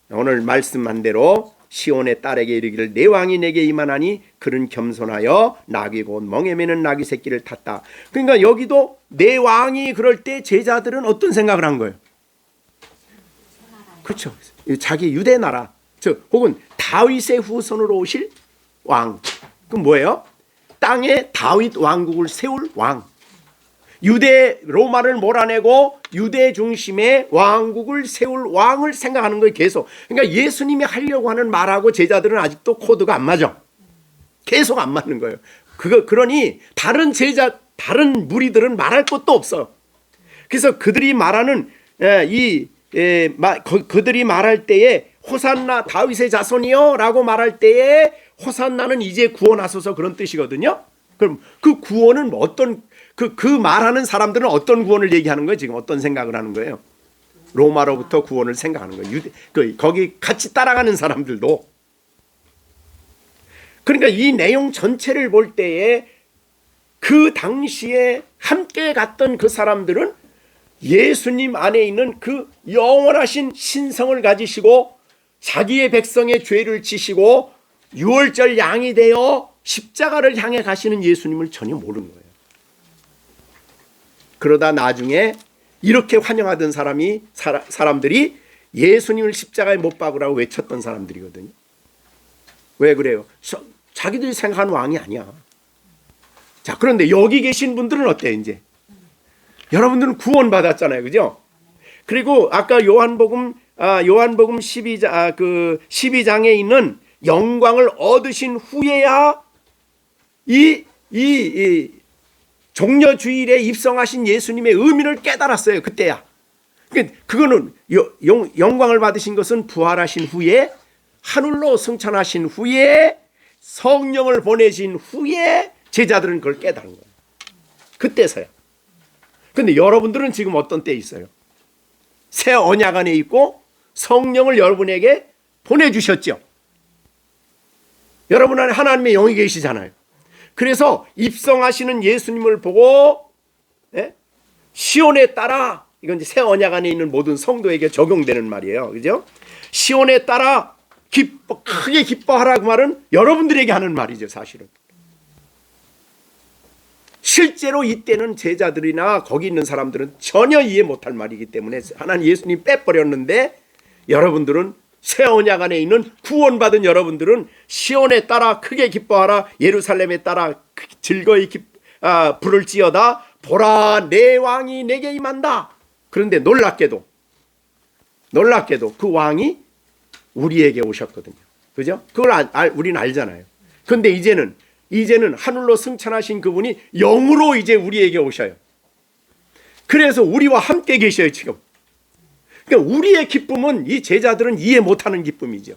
[SPEAKER 1] 오늘 말씀한 대로 시온의 딸에게 이르기를 내 왕이 내게 임하나니 그는 겸손하여 나귀 곧 멍에 매는 나귀 새끼를 탔다. 그러니까 여기도 내 왕이 그럴 때 제자들은 어떤 생각을 한 거예요? 그렇죠. 자기 유대 나라 혹은 다윗의 후손으로 오실 왕. 그럼 뭐예요? 땅에 다윗 왕국을 세울 왕. 유대 로마를 몰아내고 유대 중심의 왕국을 세울 왕을 생각하는 거예요. 계속. 그러니까 예수님이 하려고 하는 말하고 제자들은 아직도 코드가 안 맞아. 계속 안 맞는 거예요. 그러니 다른 무리들은 말할 것도 없어. 그래서 그들이 말하는 그들이 말할 때에 호산나 다윗의 자손이요 라고 말할 때에 호산나는 이제 구원하소서 그런 뜻이거든요. 그럼 그 구원은 어떤 그 말하는 사람들은 어떤 구원을 얘기하는 거예요? 지금 어떤 생각을 하는 거예요? 로마로부터 구원을 생각하는 거예요. 거기 같이 따라가는 사람들도. 그러니까 이 내용 전체를 볼 때에 그 당시에 함께 갔던 그 사람들은 예수님 안에 있는 그 영원하신 신성을 가지시고 자기의 백성의 죄를 지시고 유월절 양이 되어 십자가를 향해 가시는 예수님을 전혀 모르는 거예요. 그러다 나중에 이렇게 환영하던 사람들이 예수님을 십자가에 못 박으라고 외쳤던 사람들이거든요. 왜 그래요? 자기들이 생각하는 왕이 아니야. 자, 그런데 여기 계신 분들은 어때요, 이제? 여러분들은 구원받았잖아요. 그죠? 그리고 아까 요한복음 12장에 있는 영광을 얻으신 후에야 이 종려주일에 입성하신 예수님의 의미를 깨달았어요. 그때야. 그거는 영광을 받으신 것은 부활하신 후에 하늘로 승천하신 후에 성령을 보내신 후에 제자들은 그걸 깨달은 거예요. 그때서야. 근데 여러분들은 지금 어떤 때에 있어요? 새 언약 안에 있고 성령을 여러분에게 보내주셨죠. 여러분 안에 하나님의 영이 계시잖아요. 그래서 입성하시는 예수님을 보고 시온에 따라 이건 이제 새 언약 안에 있는 모든 성도에게 적용되는 말이에요. 그죠? 시온에 따라 크게 기뻐하라 그 말은 여러분들에게 하는 말이죠, 사실은. 실제로 이때는 제자들이나 거기 있는 사람들은 전혀 이해 못할 말이기 때문에 하나님 예수님 빼버렸는데 여러분들은 새 언약 안에 있는 구원받은 여러분들은 시온에 따라 크게 기뻐하라. 예루살렘에 따라 즐거이 부를지어다. 보라, 내 왕이 내게 임한다. 그런데 놀랍게도 그 왕이 우리에게 오셨거든요. 그죠? 그걸 우리는 알잖아요. 그런데 이제는 하늘로 승천하신 그분이 영으로 이제 우리에게 오셔요. 그래서 우리와 함께 계셔요, 지금. 그러니까 우리의 기쁨은 이 제자들은 이해 못하는 기쁨이죠.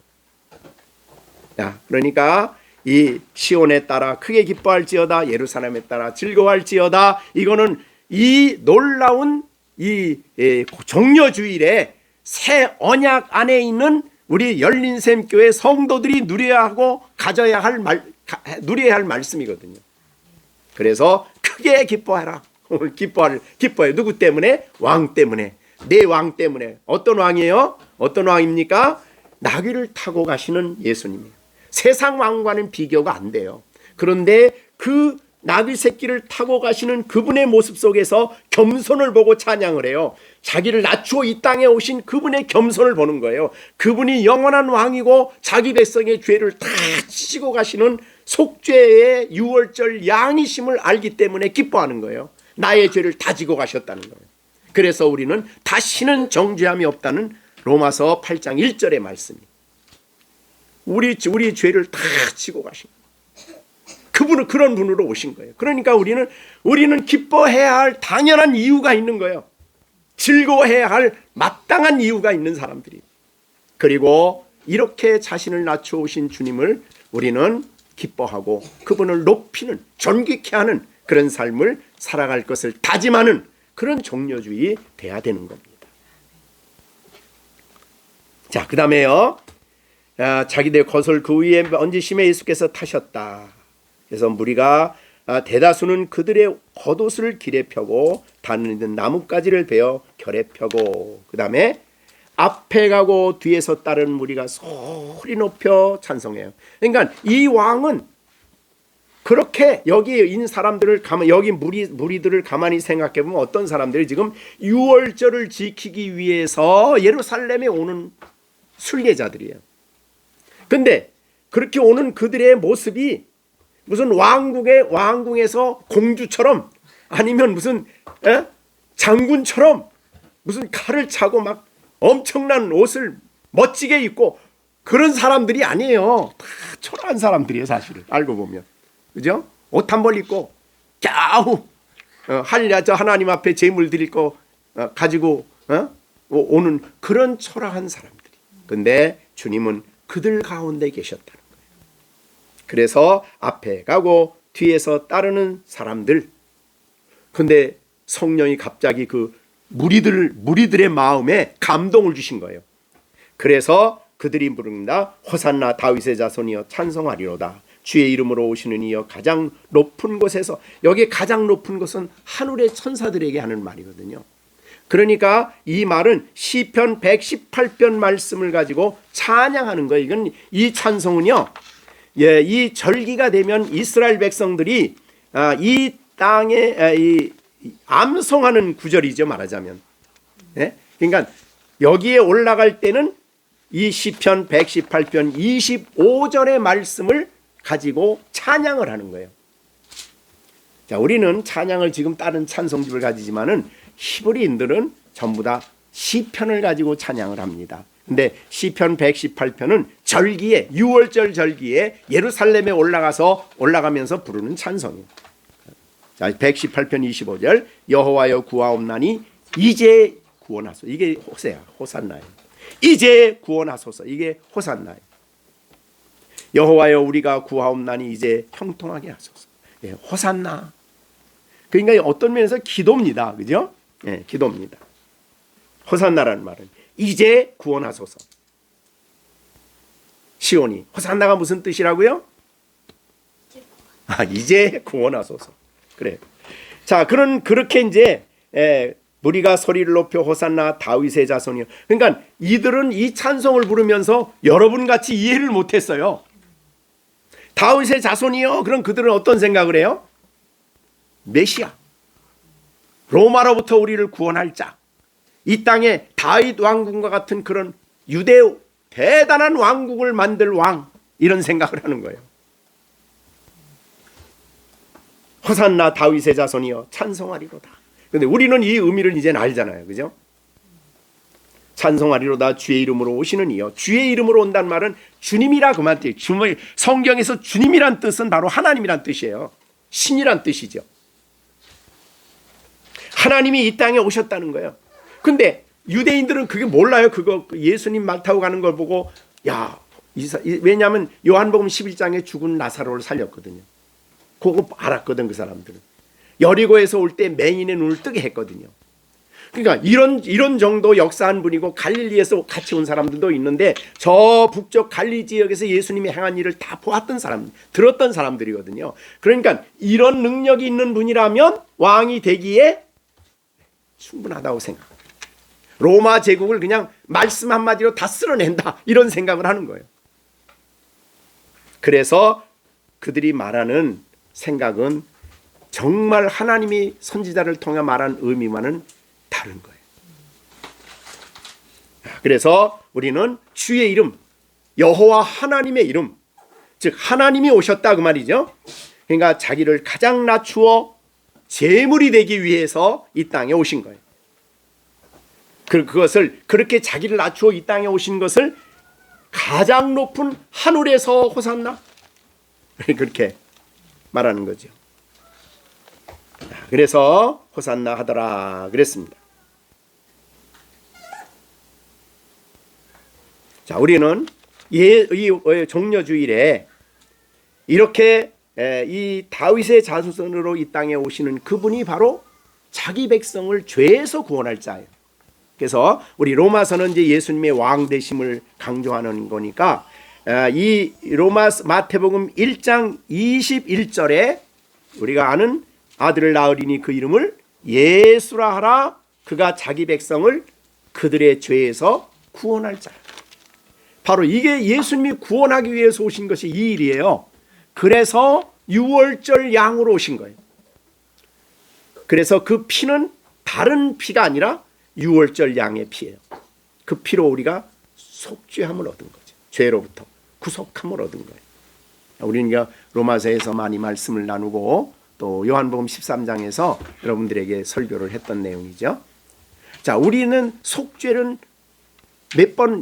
[SPEAKER 1] 그러니까 이 시온에 따라 크게 기뻐할지어다. 예루살렘에 따라 즐거워할지어다. 이거는 이 놀라운 이 종려주일에 새 언약 안에 있는 우리 열린샘교회 성도들이 누려야 하고 누려야 할 말씀이거든요. 그래서 크게 기뻐하라. 기뻐해. 누구 때문에? 왕 때문에. 내 왕 때문에. 어떤 왕이에요? 어떤 왕입니까? 나귀를 타고 가시는 예수님이에요. 세상 왕과는 비교가 안 돼요. 그런데 그 나귀 새끼를 타고 가시는 그분의 모습 속에서 겸손을 보고 찬양을 해요. 자기를 낮추어 이 땅에 오신 그분의 겸손을 보는 거예요. 그분이 영원한 왕이고 자기 백성의 죄를 다 지시고 가시는 속죄의 유월절 양이심을 알기 때문에 기뻐하는 거예요. 나의 죄를 다 지고 가셨다는 거예요. 그래서 우리는 다시는 정죄함이 없다는 로마서 8장 1절의 말씀이. 우리 죄를 다 지고 가신 거예요. 그분은 그런 분으로 오신 거예요. 그러니까 우리는 기뻐해야 할 당연한 이유가 있는 거예요. 즐거워해야 할 마땅한 이유가 있는 사람들이. 그리고 이렇게 자신을 낮추어 오신 주님을 우리는 기뻐하고 그분을 높이는, 존귀케 하는 그런 삶을 살아갈 것을 다짐하는 그런 종려주의 돼야 되는 겁니다. 자, 그 다음에요. 자기들 거슬 그 위에 얹으심에 예수께서 타셨다. 그래서 무리가 대다수는 그들의 겉옷을 길에 펴고 다니는 나뭇가지를 베어 결에 펴고, 그 다음에 앞에 가고 뒤에서 따른 무리가 소리 높여 찬송해요. 그러니까 이 왕은 그렇게 여기 있는 사람들을 여기 무리들을 가만히 생각해 보면 어떤 사람들이 지금 유월절을 지키기 위해서 예루살렘에 오는 순례자들이에요. 근데 그렇게 오는 그들의 모습이 무슨 왕궁에서 공주처럼 아니면 무슨 장군처럼 무슨 칼을 차고 막 엄청난 옷을 멋지게 입고 그런 사람들이 아니에요. 다 초라한 사람들이에요, 사실은 알고 보면. 그죠? 옷 한 벌 입고 겨우 저 하나님 앞에 제물 드릴 거 가지고 오는 그런 초라한 사람들이. 근데 주님은 그들 가운데 계셨다는 거예요. 그래서 앞에 가고 뒤에서 따르는 사람들. 근데 성령이 갑자기 그 무리들의 마음에 감동을 주신 거예요. 그래서 그들이 부릅니다. 호산나 다윗의 자손이여 찬송하리로다. 주의 이름으로 오시는 이여 가장 높은 곳에서. 여기 가장 높은 곳은 하늘의 천사들에게 하는 말이거든요. 그러니까 이 말은 시편 118편 말씀을 가지고 찬양하는 거예요. 이건 이 찬송은요. 이 절기가 되면 이스라엘 백성들이 이 땅에 암송하는 구절이죠, 말하자면. 그러니까 여기에 올라갈 때는 이 시편 118편 25절의 말씀을 가지고 찬양을 하는 거예요. 자, 우리는 찬양을 지금 다른 찬송집을 가지지만은 히브리인들은 전부 다 시편을 가지고 찬양을 합니다. 근데 시편 118편은 절기에, 유월절 절기에 예루살렘에 올라가면서 부르는 찬송이에요. 자, 118편 25절 여호와여 구하옵나니 이제 구원하소서. 이게 호산나예요. 이제 구원하소서. 이게 호산나예요. 여호와여 우리가 구하옵나니 이제 형통하게 하소서. 호산나. 그러니까 어떤 면에서 기도입니다. 그죠? 기도입니다. 호산나라는 말은 이제 구원하소서. 시온이. 호산나가 무슨 뜻이라고요? 이제 구원하소서. 그래. 자, 그렇게 이제 무리가 소리를 높여 호산나 다윗의 자손이요. 그러니까 이들은 이 찬송을 부르면서 여러분 같이 이해를 못했어요. 다윗의 자손이요. 그럼 그들은 어떤 생각을 해요? 메시아, 로마로부터 우리를 구원할 자, 이 땅에 다윗 왕궁과 같은 그런 유대 대단한 왕국을 만들 왕, 이런 생각을 하는 거예요. 호산나 다윗의 자손이여 찬송하리로다. 근데 우리는 이 의미를 이제 알잖아요. 그죠? 찬송하리로다 주의 이름으로 오시는 이여. 주의 이름으로 온다는 말은 주님이라 그만 뜻이에요. 성경에서 주님이란 뜻은 바로 하나님이란 뜻이에요. 신이란 뜻이죠. 하나님이 이 땅에 오셨다는 거예요. 근데 유대인들은 그게 몰라요. 그거 예수님 말 타고 가는 걸 보고 왜냐하면 요한복음 11장에 죽은 나사로를 살렸거든요. 그거 알았거든. 그 사람들은 여리고에서 올 때 맹인의 눈을 뜨게 했거든요. 그러니까 이런 정도 역사한 분이고 갈릴리에서 같이 온 사람들도 있는데 저 북쪽 갈릴리 지역에서 예수님이 행한 일을 다 보았던 사람, 들었던 사람들이거든요. 그러니까 이런 능력이 있는 분이라면 왕이 되기에 충분하다고 생각합니다. 로마 제국을 그냥 말씀 한마디로 다 쓸어낸다, 이런 생각을 하는 거예요. 그래서 그들이 말하는 생각은 정말 하나님이 선지자를 통해 말한 의미와는 다른 거예요. 그래서 우리는 주의 이름, 여호와 하나님의 이름, 즉 하나님이 오셨다 그 말이죠. 그러니까 자기를 가장 낮추어 제물이 되기 위해서 이 땅에 오신 거예요. 그것을 그렇게 자기를 낮추어 이 땅에 오신 것을 가장 높은 하늘에서 호산나 그렇게 말하는 거죠. 그래서 호산나 하더라 그랬습니다. 자, 우리는 이 종려주일에 이렇게 이 다윗의 자손으로 이 땅에 오시는 그분이 바로 자기 백성을 죄에서 구원할 자예요. 그래서 우리 로마서는 이제 예수님의 왕 되심을 강조하는 거니까 이 마태복음 1장 21절에 우리가 아는 아들을 낳으리니 그 이름을 예수라 하라. 그가 자기 백성을 그들의 죄에서 구원할 자. 바로 이게 예수님이 구원하기 위해서 오신 것이 이 일이에요. 그래서 유월절 양으로 오신 거예요. 그래서 그 피는 다른 피가 아니라 유월절 양의 피예요. 그 피로 우리가 속죄함을 얻은 거죠. 죄로부터 구속함을 얻은 거예요. 우리는 로마서에서 많이 말씀을 나누고 또 요한복음 13장에서 여러분들에게 설교를 했던 내용이죠. 자, 우리는 속죄는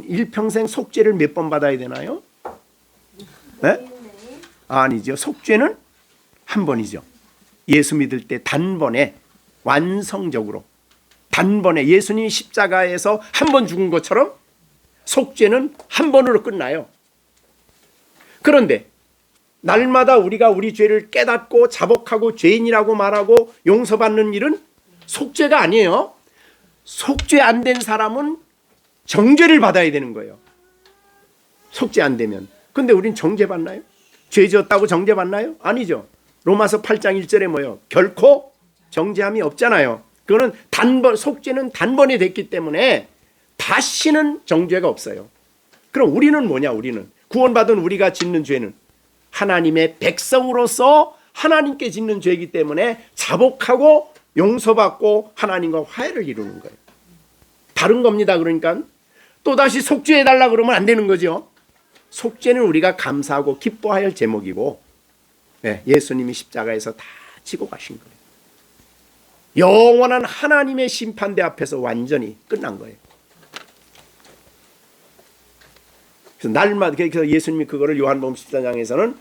[SPEAKER 1] 일평생 속죄를 몇 번 받아야 되나요? 네? 아니죠. 속죄는 한 번이죠. 예수 믿을 때 단번에 완성적으로 단번에 예수님이 십자가에서 한 번 죽은 것처럼 속죄는 한 번으로 끝나요. 그런데 날마다 우리가 우리 죄를 깨닫고 자복하고 죄인이라고 말하고 용서받는 일은 속죄가 아니에요. 속죄 안 된 사람은 정죄를 받아야 되는 거예요. 속죄 안 되면. 근데 우린 정죄 받나요? 죄 지었다고 정죄 받나요? 아니죠. 로마서 8장 1절에 뭐예요? 결코 정죄함이 없잖아요. 그거는 속죄는 단번에 됐기 때문에 다시는 정죄가 없어요. 그럼 우리는 뭐냐? 우리는 구원받은 우리가 짓는 죄는 하나님의 백성으로서 하나님께 짓는 죄이기 때문에 자복하고 용서받고 하나님과 화해를 이루는 거예요. 다른 겁니다. 그러니까 또다시 속죄해달라 그러면 안 되는 거죠. 속죄는 우리가 감사하고 기뻐해야 할 제목이고 예수님이 십자가에서 다 지고 가신 거예요. 영원한 하나님의 심판대 앞에서 완전히 끝난 거예요. 그래서 날마다 그래서 예수님이 그거를 요한복음 14장에서는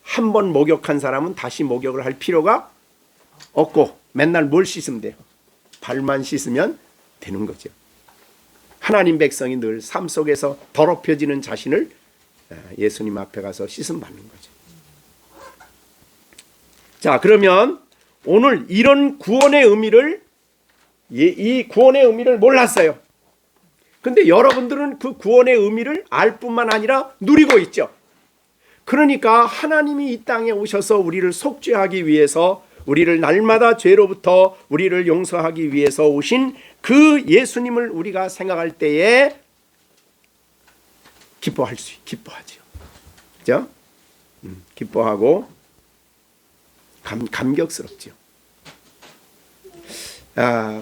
[SPEAKER 1] 한 번 목욕한 사람은 다시 목욕을 할 필요가 없고 맨날 뭘 씻으면 돼요? 발만 씻으면 되는 거죠. 하나님 백성이 늘 삶 속에서 더럽혀지는 자신을 예수님 앞에 가서 씻음 받는 거죠. 자, 그러면 오늘 이런 구원의 의미를 이 구원의 의미를 몰랐어요. 근데 여러분들은 그 구원의 의미를 알 뿐만 아니라 누리고 있죠. 그러니까 하나님이 이 땅에 오셔서 우리를 속죄하기 위해서 우리를 날마다 죄로부터 우리를 용서하기 위해서 오신 그 예수님을 우리가 생각할 때에 기뻐하죠. 그죠? 기뻐하고 감격스럽죠.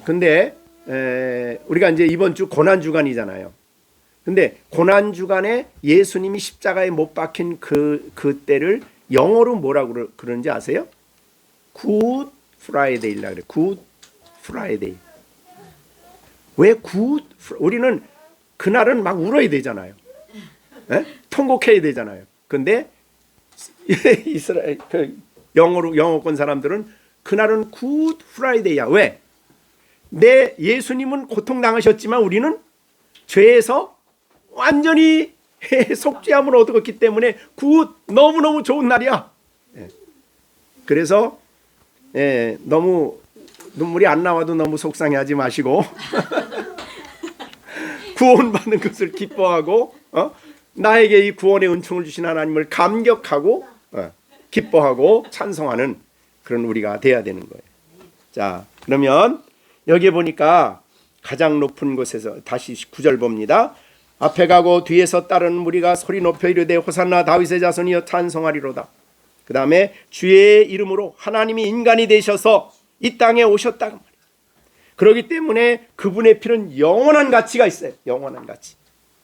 [SPEAKER 1] 근데 우리가 이제 이번 주 고난 주간이잖아요. 근데 고난 주간에 예수님이 십자가에 못 박힌 그때를 영어로 뭐라고 그러는지 아세요? 굿 프라이데이라 그래. 굿 프라이데이. 왜 굿? 우리는 그날은 막 울어야 되잖아요. 에? 통곡해야 되잖아요. 근데 이스라엘 영어권 사람들은 그날은 굿 프라이데이야. 왜? 내 예수님은 고통당하셨지만 우리는 죄에서 완전히 속죄함을 얻었기 때문에 굿 너무너무 좋은 날이야. 그래서 너무 눈물이 안 나와도 너무 속상해하지 마시고 구원받는 것을 기뻐하고 나에게 이 구원의 은총을 주신 하나님을 감격하고 기뻐하고 찬송하는 그런 우리가 돼야 되는 거예요. 자, 그러면 여기 보니까 가장 높은 곳에서 다시 9절 봅니다. 앞에 가고 뒤에서 따르는 무리가 소리 높여 이르되 호산나 다윗의 자손이여 찬송하리로다. 그 다음에 주의 이름으로 하나님이 인간이 되셔서 이 땅에 오셨다. 그렇기 때문에 그분의 피는 영원한 가치가 있어요. 영원한 가치.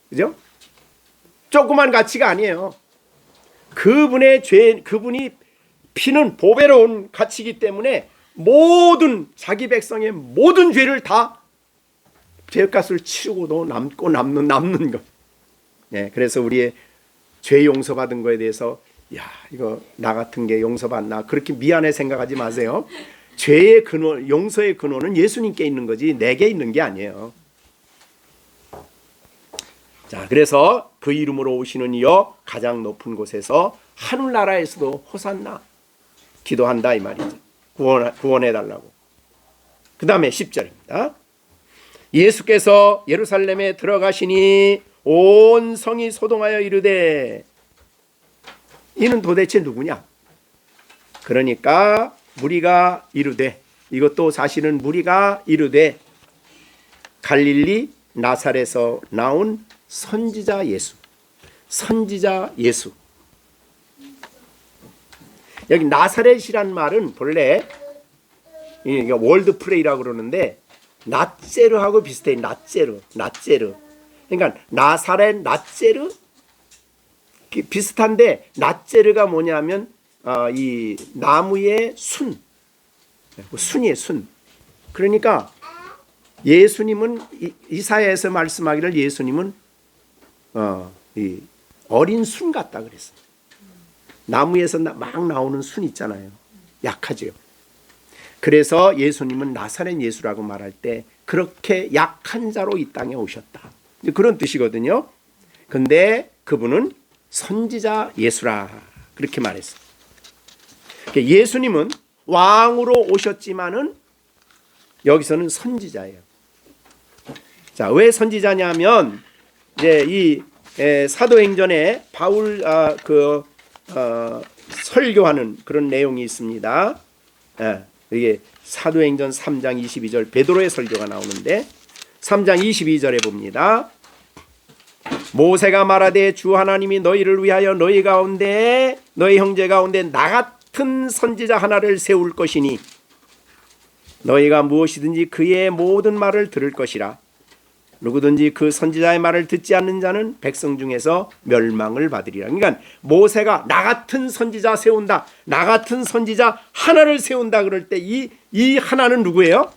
[SPEAKER 1] 그죠? 조그만 가치가 아니에요. 그분이 피는 보배로운 가치이기 때문에 모든 자기 백성의 모든 죄를 다 죄값을 치르고도 남는 것. 그래서 우리의 죄 용서받은 거에 대해서 이거 나 같은 게 용서받나 그렇게 미안해 생각하지 마세요. 죄의 근원, 용서의 근원은 예수님께 있는 거지 내게 있는 게 아니에요. 자, 그래서 그 이름으로 오시는 이여 가장 높은 곳에서 하늘나라에서도 호산나 기도한다 이 말이죠. 구원해달라고. 그 다음에 10절입니다. 예수께서 예루살렘에 들어가시니 온 성이 소동하여 이르되 이는 도대체 누구냐? 그러니까 무리가 이르되 이것도 사실은 무리가 이르되 갈릴리 나사렛에서 나온 선지자 예수. 여기 나사렛이란 말은 본래 월드 프레이라고 그러는데 낫제르하고 비슷해. 낫제르. 그러니까 나사렛, 낫제르 비슷한데 낫제르가 뭐냐면 이 나무의 순이에요. 순. 그러니까 예수님은 이사야에서 말씀하기를 예수님은 이 어린 순 같다 그랬어요. 나무에서 막 나오는 순 있잖아요. 약하죠. 그래서 예수님은 나사렛 예수라고 말할 때 그렇게 약한 자로 이 땅에 오셨다. 그런 뜻이거든요. 근데 그분은 선지자 예수라 그렇게 말했어요. 예수님은 왕으로 오셨지만은 여기서는 선지자예요. 자, 왜 선지자냐면 이제 이 사도행전에 바울 설교하는 그런 내용이 있습니다. 이게 사도행전 3장 22절 베드로의 설교가 나오는데 3장 22절에 봅니다. 모세가 말하되 주 하나님이 너희를 위하여 너희 형제 가운데 나 같은 선지자 하나를 세울 것이니 너희가 무엇이든지 그의 모든 말을 들을 것이라. 누구든지 그 선지자의 말을 듣지 않는 자는 백성 중에서 멸망을 받으리라. 그러니까 모세가 나 같은 선지자 세운다. 나 같은 선지자 하나를 세운다 그럴 때 이 하나는 누구예요?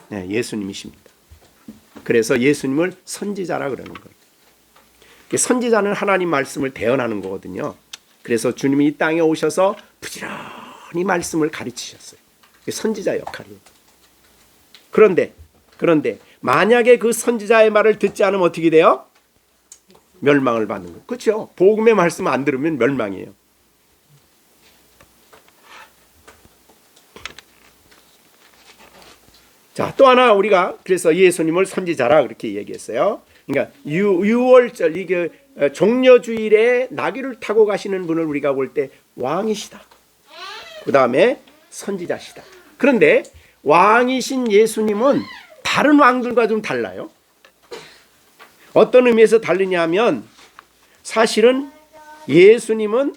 [SPEAKER 1] 네, 예수님이십니다. 그래서 예수님을 선지자라 그러는 거예요. 선지자는 하나님 말씀을 대언하는 거거든요. 그래서 주님이 이 땅에 오셔서 부지런히 말씀을 가르치셨어요. 선지자 역할이에요. 그런데 만약에 그 선지자의 말을 듣지 않으면 어떻게 돼요? 멸망을 받는 거예요. 그렇죠? 복음의 말씀 안 들으면 멸망이에요. 자, 또 하나 우리가 그래서 예수님을 선지자라 그렇게 얘기했어요. 그러니까 6월절 이게 종려주일에 나귀를 타고 가시는 분을 우리가 볼 때 왕이시다. 그 다음에 선지자시다. 그런데 왕이신 예수님은 다른 왕들과 좀 달라요. 어떤 의미에서 다르냐면 사실은 예수님은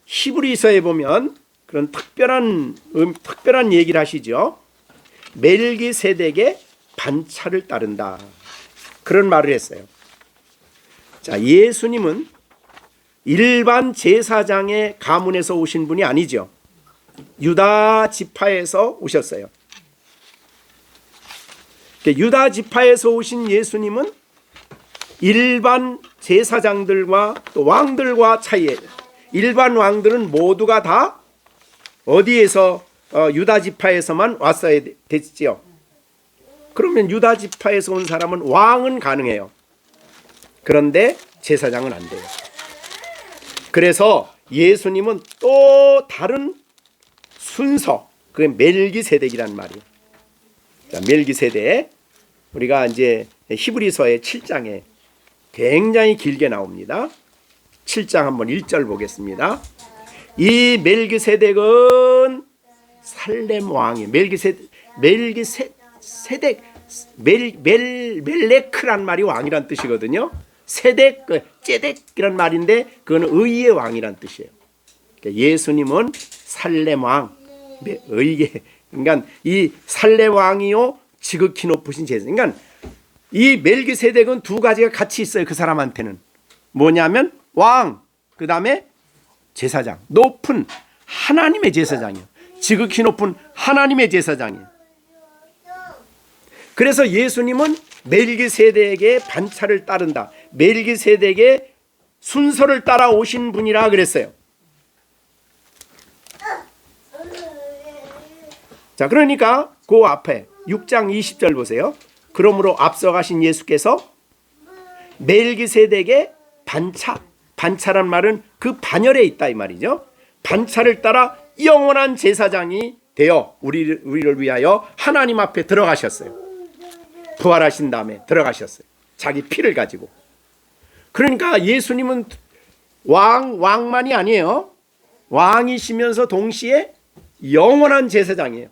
[SPEAKER 1] 히브리서에 보면 그런 특별한 얘기를 하시죠. 멜기세덱의 반차를 따른다. 그런 말을 했어요. 자, 예수님은 일반 제사장의 가문에서 오신 분이 아니죠. 유다 지파에서 오셨어요. 유다 지파에서 오신 예수님은 일반 제사장들과 또 왕들과 차이에, 일반 왕들은 모두가 다 어디에서 유다 지파에서만 왔어야 됐지요. 그러면 유다 지파에서 온 사람은 왕은 가능해요. 그런데 제사장은 안 돼요. 그래서 예수님은 또 다른 순서, 그게 멜기세덱이란 말이에요. 자, 멜기세덱, 우리가 이제 히브리서의 7장에 굉장히 길게 나옵니다. 7장 한번 1절 보겠습니다. 이 멜기세덱은 살렘 왕이 멜레크란 말이 왕이란 뜻이거든요. 세덱, 제덱이란 말인데 그거는 의의 왕이란 뜻이에요. 그러니까 예수님은 살렘 왕, 의계. 그러니까 이 살렘 왕이요 지극히 높으신 제사. 그러니까 이 멜기세덱은 두 가지가 같이 있어요. 그 사람한테는 뭐냐면 왕, 그 다음에 제사장, 높은 하나님의 제사장이에요. 지극히 높은 하나님의 제사장이에요. 그래서 예수님은 멜기세덱의 반차를 따른다, 멜기세덱의 순서를 따라 오신 분이라 그랬어요. 자, 그러니까 그 앞에 6장 20절 보세요. 그러므로 앞서가신 예수께서 멜기세덱의 반차란 말은 그 반열에 있다 이 말이죠. 반차를 따라 영원한 제사장이 되어 우리를 위하여 하나님 앞에 들어가셨어요. 부활하신 다음에 들어가셨어요. 자기 피를 가지고. 그러니까 예수님은 왕만이 아니에요. 왕이시면서 동시에 영원한 제사장이에요.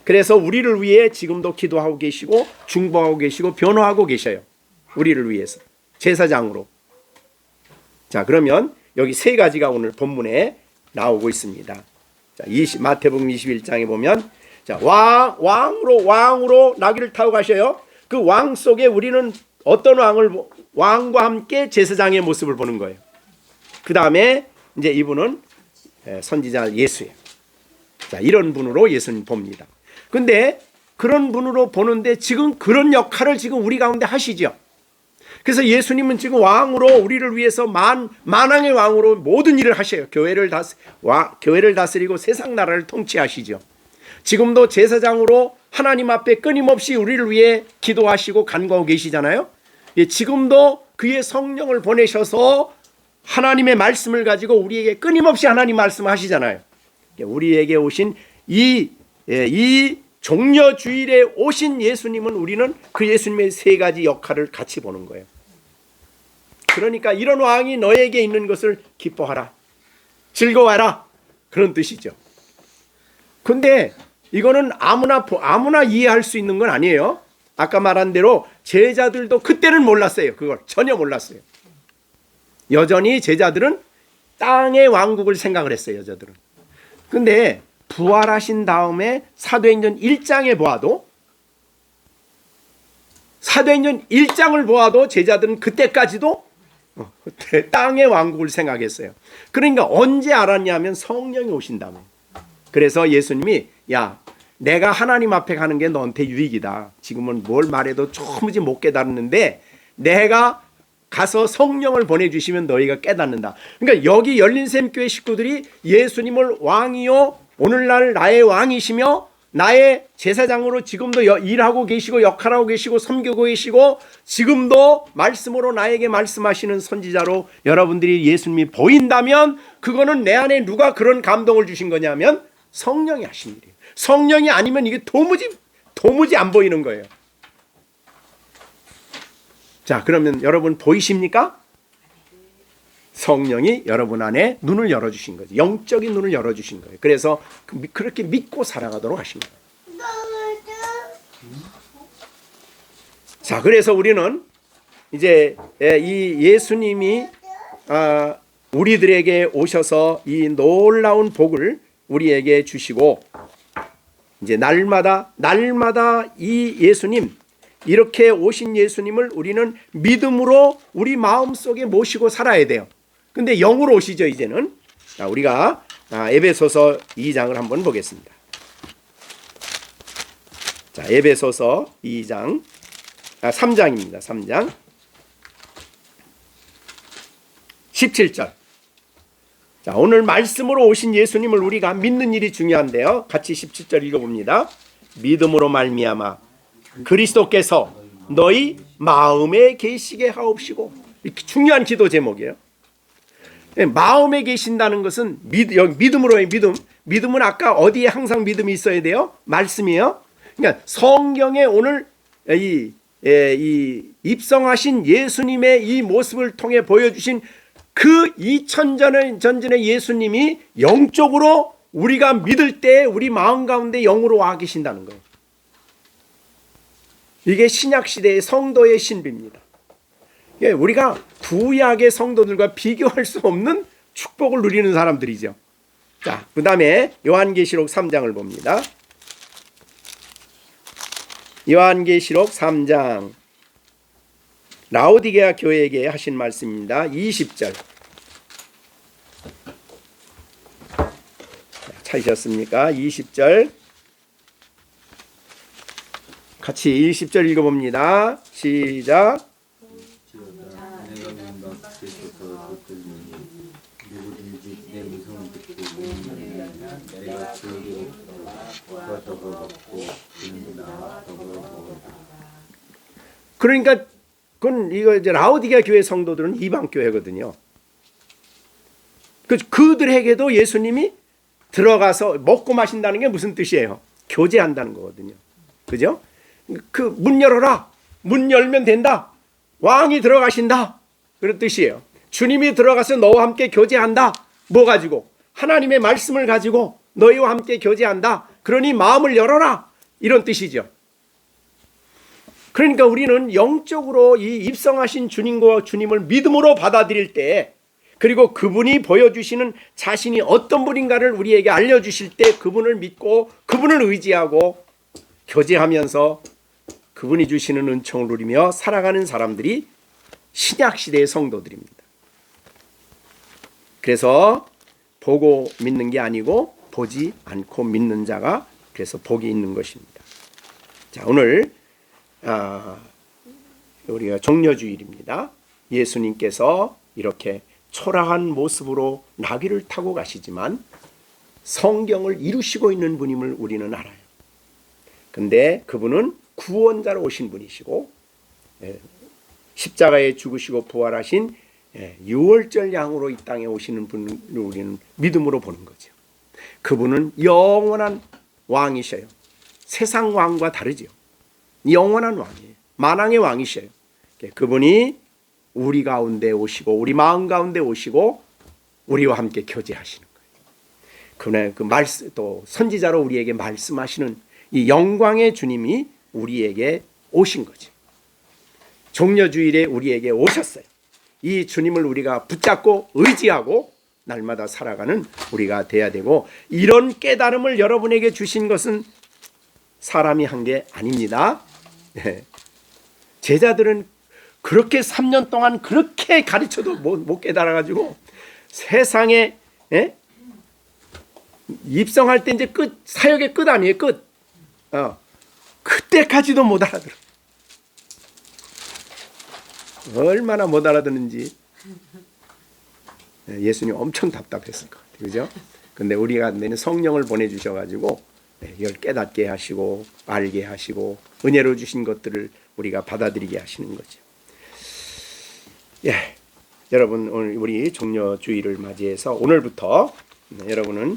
[SPEAKER 1] 그래서 우리를 위해 지금도 기도하고 계시고 중보하고 계시고 변호하고 계셔요. 우리를 위해서 제사장으로. 자, 그러면 여기 세 가지가 오늘 본문에 나오고 있습니다. 자, 마태복음 21장에 보면, 자, 왕으로 나귀를 타고 가셔요. 그 왕 속에 우리는 어떤 왕과 함께 제사장의 모습을 보는 거예요. 그 다음에 이제 이분은 선지자 예수예요. 자, 이런 분으로 예수님 봅니다. 근데 그런 분으로 보는데 지금 그런 역할을 지금 우리 가운데 하시죠. 그래서 예수님은 지금 왕으로 우리를 위해서 만왕의 왕으로 모든 일을 하셔요. 교회를 다스리고 세상 나라를 통치하시죠. 지금도 제사장으로 하나님 앞에 끊임없이 우리를 위해 기도하시고 간구하고 계시잖아요. 예, 지금도 그의 성령을 보내셔서 하나님의 말씀을 가지고 우리에게 끊임없이 하나님 말씀하시잖아요. 우리에게 오신 이 종려주일에 오신 예수님은 우리는 그 예수님의 세 가지 역할을 같이 보는 거예요. 그러니까 이런 왕이 너에게 있는 것을 기뻐하라, 즐거워하라, 그런 뜻이죠. 근데 이거는 아무나 이해할 수 있는 건 아니에요. 아까 말한 대로 제자들도 그때는 몰랐어요. 그걸 전혀 몰랐어요. 여전히 제자들은 땅의 왕국을 생각을 했어요. 여자들은. 근데 부활하신 다음에 사도행전 1장에 보아도, 사도행전 1장을 보아도 제자들은 그때까지도 땅의 왕국을 생각했어요. 그러니까 언제 알았냐면 성령이 오신 다음에. 그래서 예수님이, 야, 내가 하나님 앞에 가는 게 너한테 유익이다. 지금은 뭘 말해도 조금지 못 깨닫는데 내가 가서 성령을 보내주시면 너희가 깨닫는다. 그러니까 여기 열린샘교회 식구들이 예수님을 왕이요, 오늘날 나의 왕이시며 나의 제사장으로 지금도 일하고 계시고 역할하고 계시고 섬기고 계시고 지금도 말씀으로 나에게 말씀하시는 선지자로 여러분들이 예수님이 보인다면 그거는 내 안에 누가 그런 감동을 주신 거냐면 성령이 하신 일이에요. 성령이 아니면 이게 도무지 안 보이는 거예요. 자, 그러면 여러분 보이십니까? 성령이 여러분 안에 눈을 열어주신 거죠. 영적인 눈을 열어주신 거예요. 그래서 그렇게 믿고 살아가도록 하신 거예요. 자, 그래서 우리는 이제 이 예수님이 우리들에게 오셔서 이 놀라운 복을 우리에게 주시고 이제 날마다 이 예수님, 이렇게 오신 예수님을 우리는 믿음으로 우리 마음속에 모시고 살아야 돼요. 근데 영으로 오시죠 이제는. 자, 우리가 에베소서 2장을 한번 보겠습니다. 자, 에베소서 2장 3장입니다. 3장 17절. 자, 오늘 말씀으로 오신 예수님을 우리가 믿는 일이 중요한데요. 같이 17절 읽어봅니다. 믿음으로 말미암아 그리스도께서 너희 마음에 계시게 하옵시고. 이렇게 중요한 기도 제목이에요. 마음에 계신다는 것은 믿음으로의 믿음. 믿음은 아까 어디에 항상 믿음이 있어야 돼요? 말씀이에요. 그러니까 성경에 오늘 이 입성하신 예수님의 이 모습을 통해 보여주신 그 2000년 전전의 예수님이 영적으로 우리가 믿을 때 우리 마음 가운데 영으로 와 계신다는 거예요. 이게 신약시대의 성도의 신비입니다. 우리가 구약의 성도들과 비교할 수 없는 축복을 누리는 사람들이죠. 자, 그 다음에 요한계시록 3장을 봅니다. 요한계시록 3장 라오디게아 교회에게 하신 말씀입니다. 20절. 찾으셨습니까? 20절. 같이 20절 읽어봅니다. 시작.
[SPEAKER 3] 내가 뭔가 그리스도서 듣더니 누구든지 내 음성을 듣고 믿으면 내가 그에게 그와 더불어 먹고 그는 나와 더불어 먹으리라.
[SPEAKER 1] 그러니까 그건 이거 이제 라오디게아 교회 성도들은 이방 교회거든요. 그들에게도 예수님이 들어가서 먹고 마신다는 게 무슨 뜻이에요? 교제한다는 거거든요. 그죠? 그 문 열어라. 문 열면 된다. 왕이 들어가신다. 그런 뜻이에요. 주님이 들어가서 너와 함께 교제한다. 뭐 가지고? 하나님의 말씀을 가지고 너희와 함께 교제한다. 그러니 마음을 열어라. 이런 뜻이죠. 그러니까 우리는 영적으로 이 입성하신 주님과 주님을 믿음으로 받아들일 때, 그리고 그분이 보여주시는 자신이 어떤 분인가를 우리에게 알려주실 때 그분을 믿고 그분을 의지하고 교제하면서 그분이 주시는 은총을 누리며 살아가는 사람들이 신약시대의 성도들입니다. 그래서 보고 믿는 게 아니고 보지 않고 믿는 자가 그래서 복이 있는 것입니다. 자, 오늘 우리가 종려주일입니다. 예수님께서 이렇게 초라한 모습으로 나귀를 타고 가시지만 성경을 이루시고 있는 분임을 우리는 알아요. 근데 그분은 구원자로 오신 분이시고 십자가에 죽으시고 부활하신 유월절 양으로 이 땅에 오시는 분을 우리는 믿음으로 보는 거죠. 그분은 영원한 왕이셔요. 세상 왕과 다르죠. 영원한 왕이에요. 만왕의 왕이셔요. 그분이 우리 가운데 오시고 우리 마음 가운데 오시고 우리와 함께 교제하시는 거예요. 그 말씀, 또 선지자로 우리에게 말씀하시는 이 영광의 주님이 우리에게 오신 거죠. 종려주일에 우리에게 오셨어요. 이 주님을 우리가 붙잡고 의지하고 날마다 살아가는 우리가 돼야 되고, 이런 깨달음을 여러분에게 주신 것은 사람이 한 게 아닙니다. 제자들은 그렇게 3년 동안 그렇게 가르쳐도 못 깨달아가지고 세상에 입성할 때 이제 끝, 사역의 끝 아니에요. 끝. 그때까지도 못 알아들어. 얼마나 못 알아듣는지 예수님 엄청 답답했을 것 같아요. 그죠? 근데 우리가 내는 성령을 보내주셔가지고 이걸 깨닫게 하시고 알게 하시고 은혜로 주신 것들을 우리가 받아들이게 하시는 거죠. 여러분, 오늘 우리 종려주일을 맞이해서 오늘부터 여러분은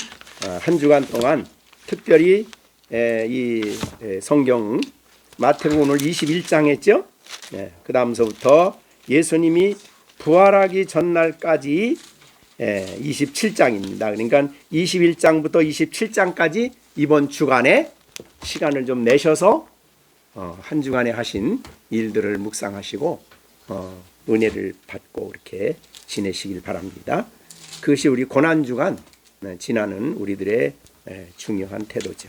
[SPEAKER 1] 한 주간 동안 특별히 이 성경 마태복음 오늘 21장 했죠? 그 다음서부터 예수님이 부활하기 전날까지 27장입니다. 그러니까 21장부터 27장까지 이번 주간에 시간을 좀 내셔서 한 주간에 하신 일들을 묵상하시고 은혜를 받고 이렇게 지내시길 바랍니다. 그것이 우리 고난주간 지나는 우리들의 중요한 태도죠.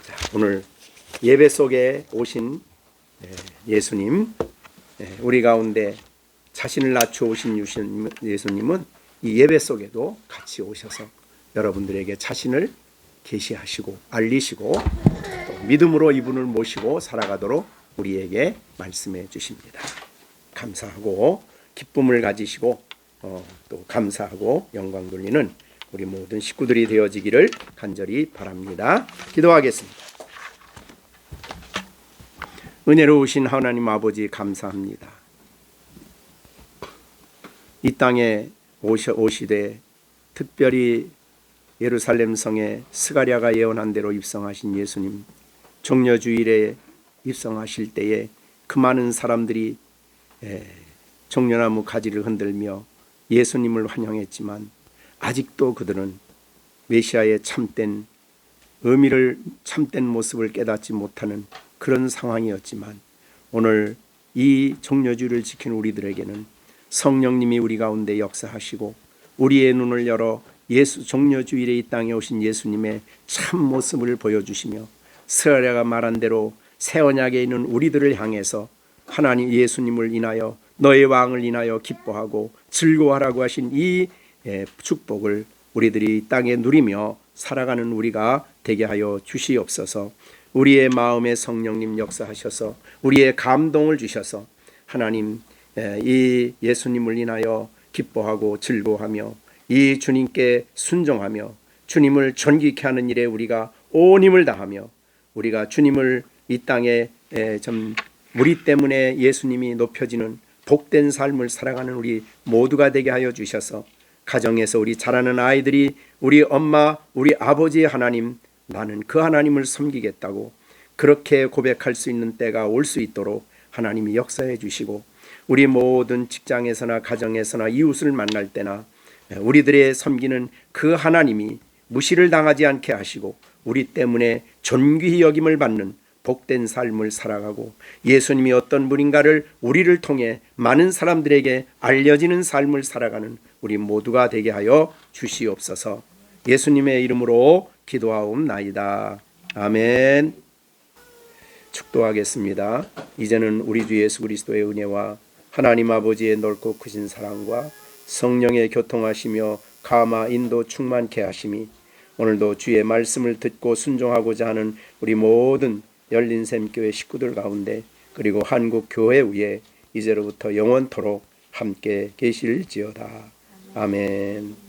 [SPEAKER 1] 자, 오늘 예배 속에 오신 예수님, 우리 가운데 자신을 낮추어 오신 예수님은 이 예배 속에도 같이 오셔서 여러분들에게 자신을 계시하시고 알리시고 또 믿음으로 이분을 모시고 살아가도록 우리에게 말씀해 주십니다. 감사하고 기쁨을 가지시고 또 감사하고 영광 돌리는 우리 모든 식구들이 되어지기를 간절히 바랍니다. 기도하겠습니다. 은혜로우신 하나님 아버지 감사합니다. 이 땅에 오시되 특별히 예루살렘 성에 스가랴가 예언한 대로 입성하신 예수님, 종려주일에 입성하실 때에 그 많은 사람들이 종려나무 가지를 흔들며 예수님을 환영했지만 아직도 그들은 메시아의 참된 의미를 참된 모습을 깨닫지 못하는 그런 상황이었지만 오늘 이 종려주일을 지키는 우리들에게는 성령님이 우리 가운데 역사하시고 우리의 눈을 열어 종려주일에 이 땅에 오신 예수님의 참 모습을 보여주시며 스가랴가 말한 대로 새 언약에 있는 우리들을 향해서 하나님 예수님을 인하여 너의 왕을 인하여 기뻐하고 즐거워하라고 하신 이 축복을 우리들이 이 땅에 누리며 살아가는 우리가 되게 하여 주시옵소서. 우리의 마음에 성령님 역사하셔서 우리의 감동을 주셔서 하나님 이 예수님을 인하여 기뻐하고 즐거워하며 이 주님께 순종하며 주님을 존귀케 하는 일에 우리가 온 힘을 다하며 우리가 주님을 이 땅에 우리 때문에 예수님이 높여지는 복된 삶을 살아가는 우리 모두가 되게 하여 주셔서 가정에서 우리 자라는 아이들이 우리 엄마 우리 아버지 하나님 나는 그 하나님을 섬기겠다고 그렇게 고백할 수 있는 때가 올 수 있도록 하나님이 역사해 주시고 우리 모든 직장에서나 가정에서나 이웃을 만날 때나 우리들의 섬기는 그 하나님이 무시를 당하지 않게 하시고 우리 때문에 존귀히 여김을 받는 복된 삶을 살아가고 예수님이 어떤 분인가를 우리를 통해 많은 사람들에게 알려지는 삶을 살아가는 우리 모두가 되게 하여 주시옵소서. 예수님의 이름으로 기도하옵나이다. 아멘. 축도하겠습니다. 이제는 우리 주 예수 그리스도의 은혜와 하나님 아버지의 넓고 크신 사랑과 성령의 교통하시며 감화 인도 충만케 하심이 오늘도 주의 말씀을 듣고 순종하고자 하는 우리 모든 열린샘교회 식구들 가운데 그리고 한국 교회 위에 이제로부터 영원토록 함께 계실지어다. 아멘.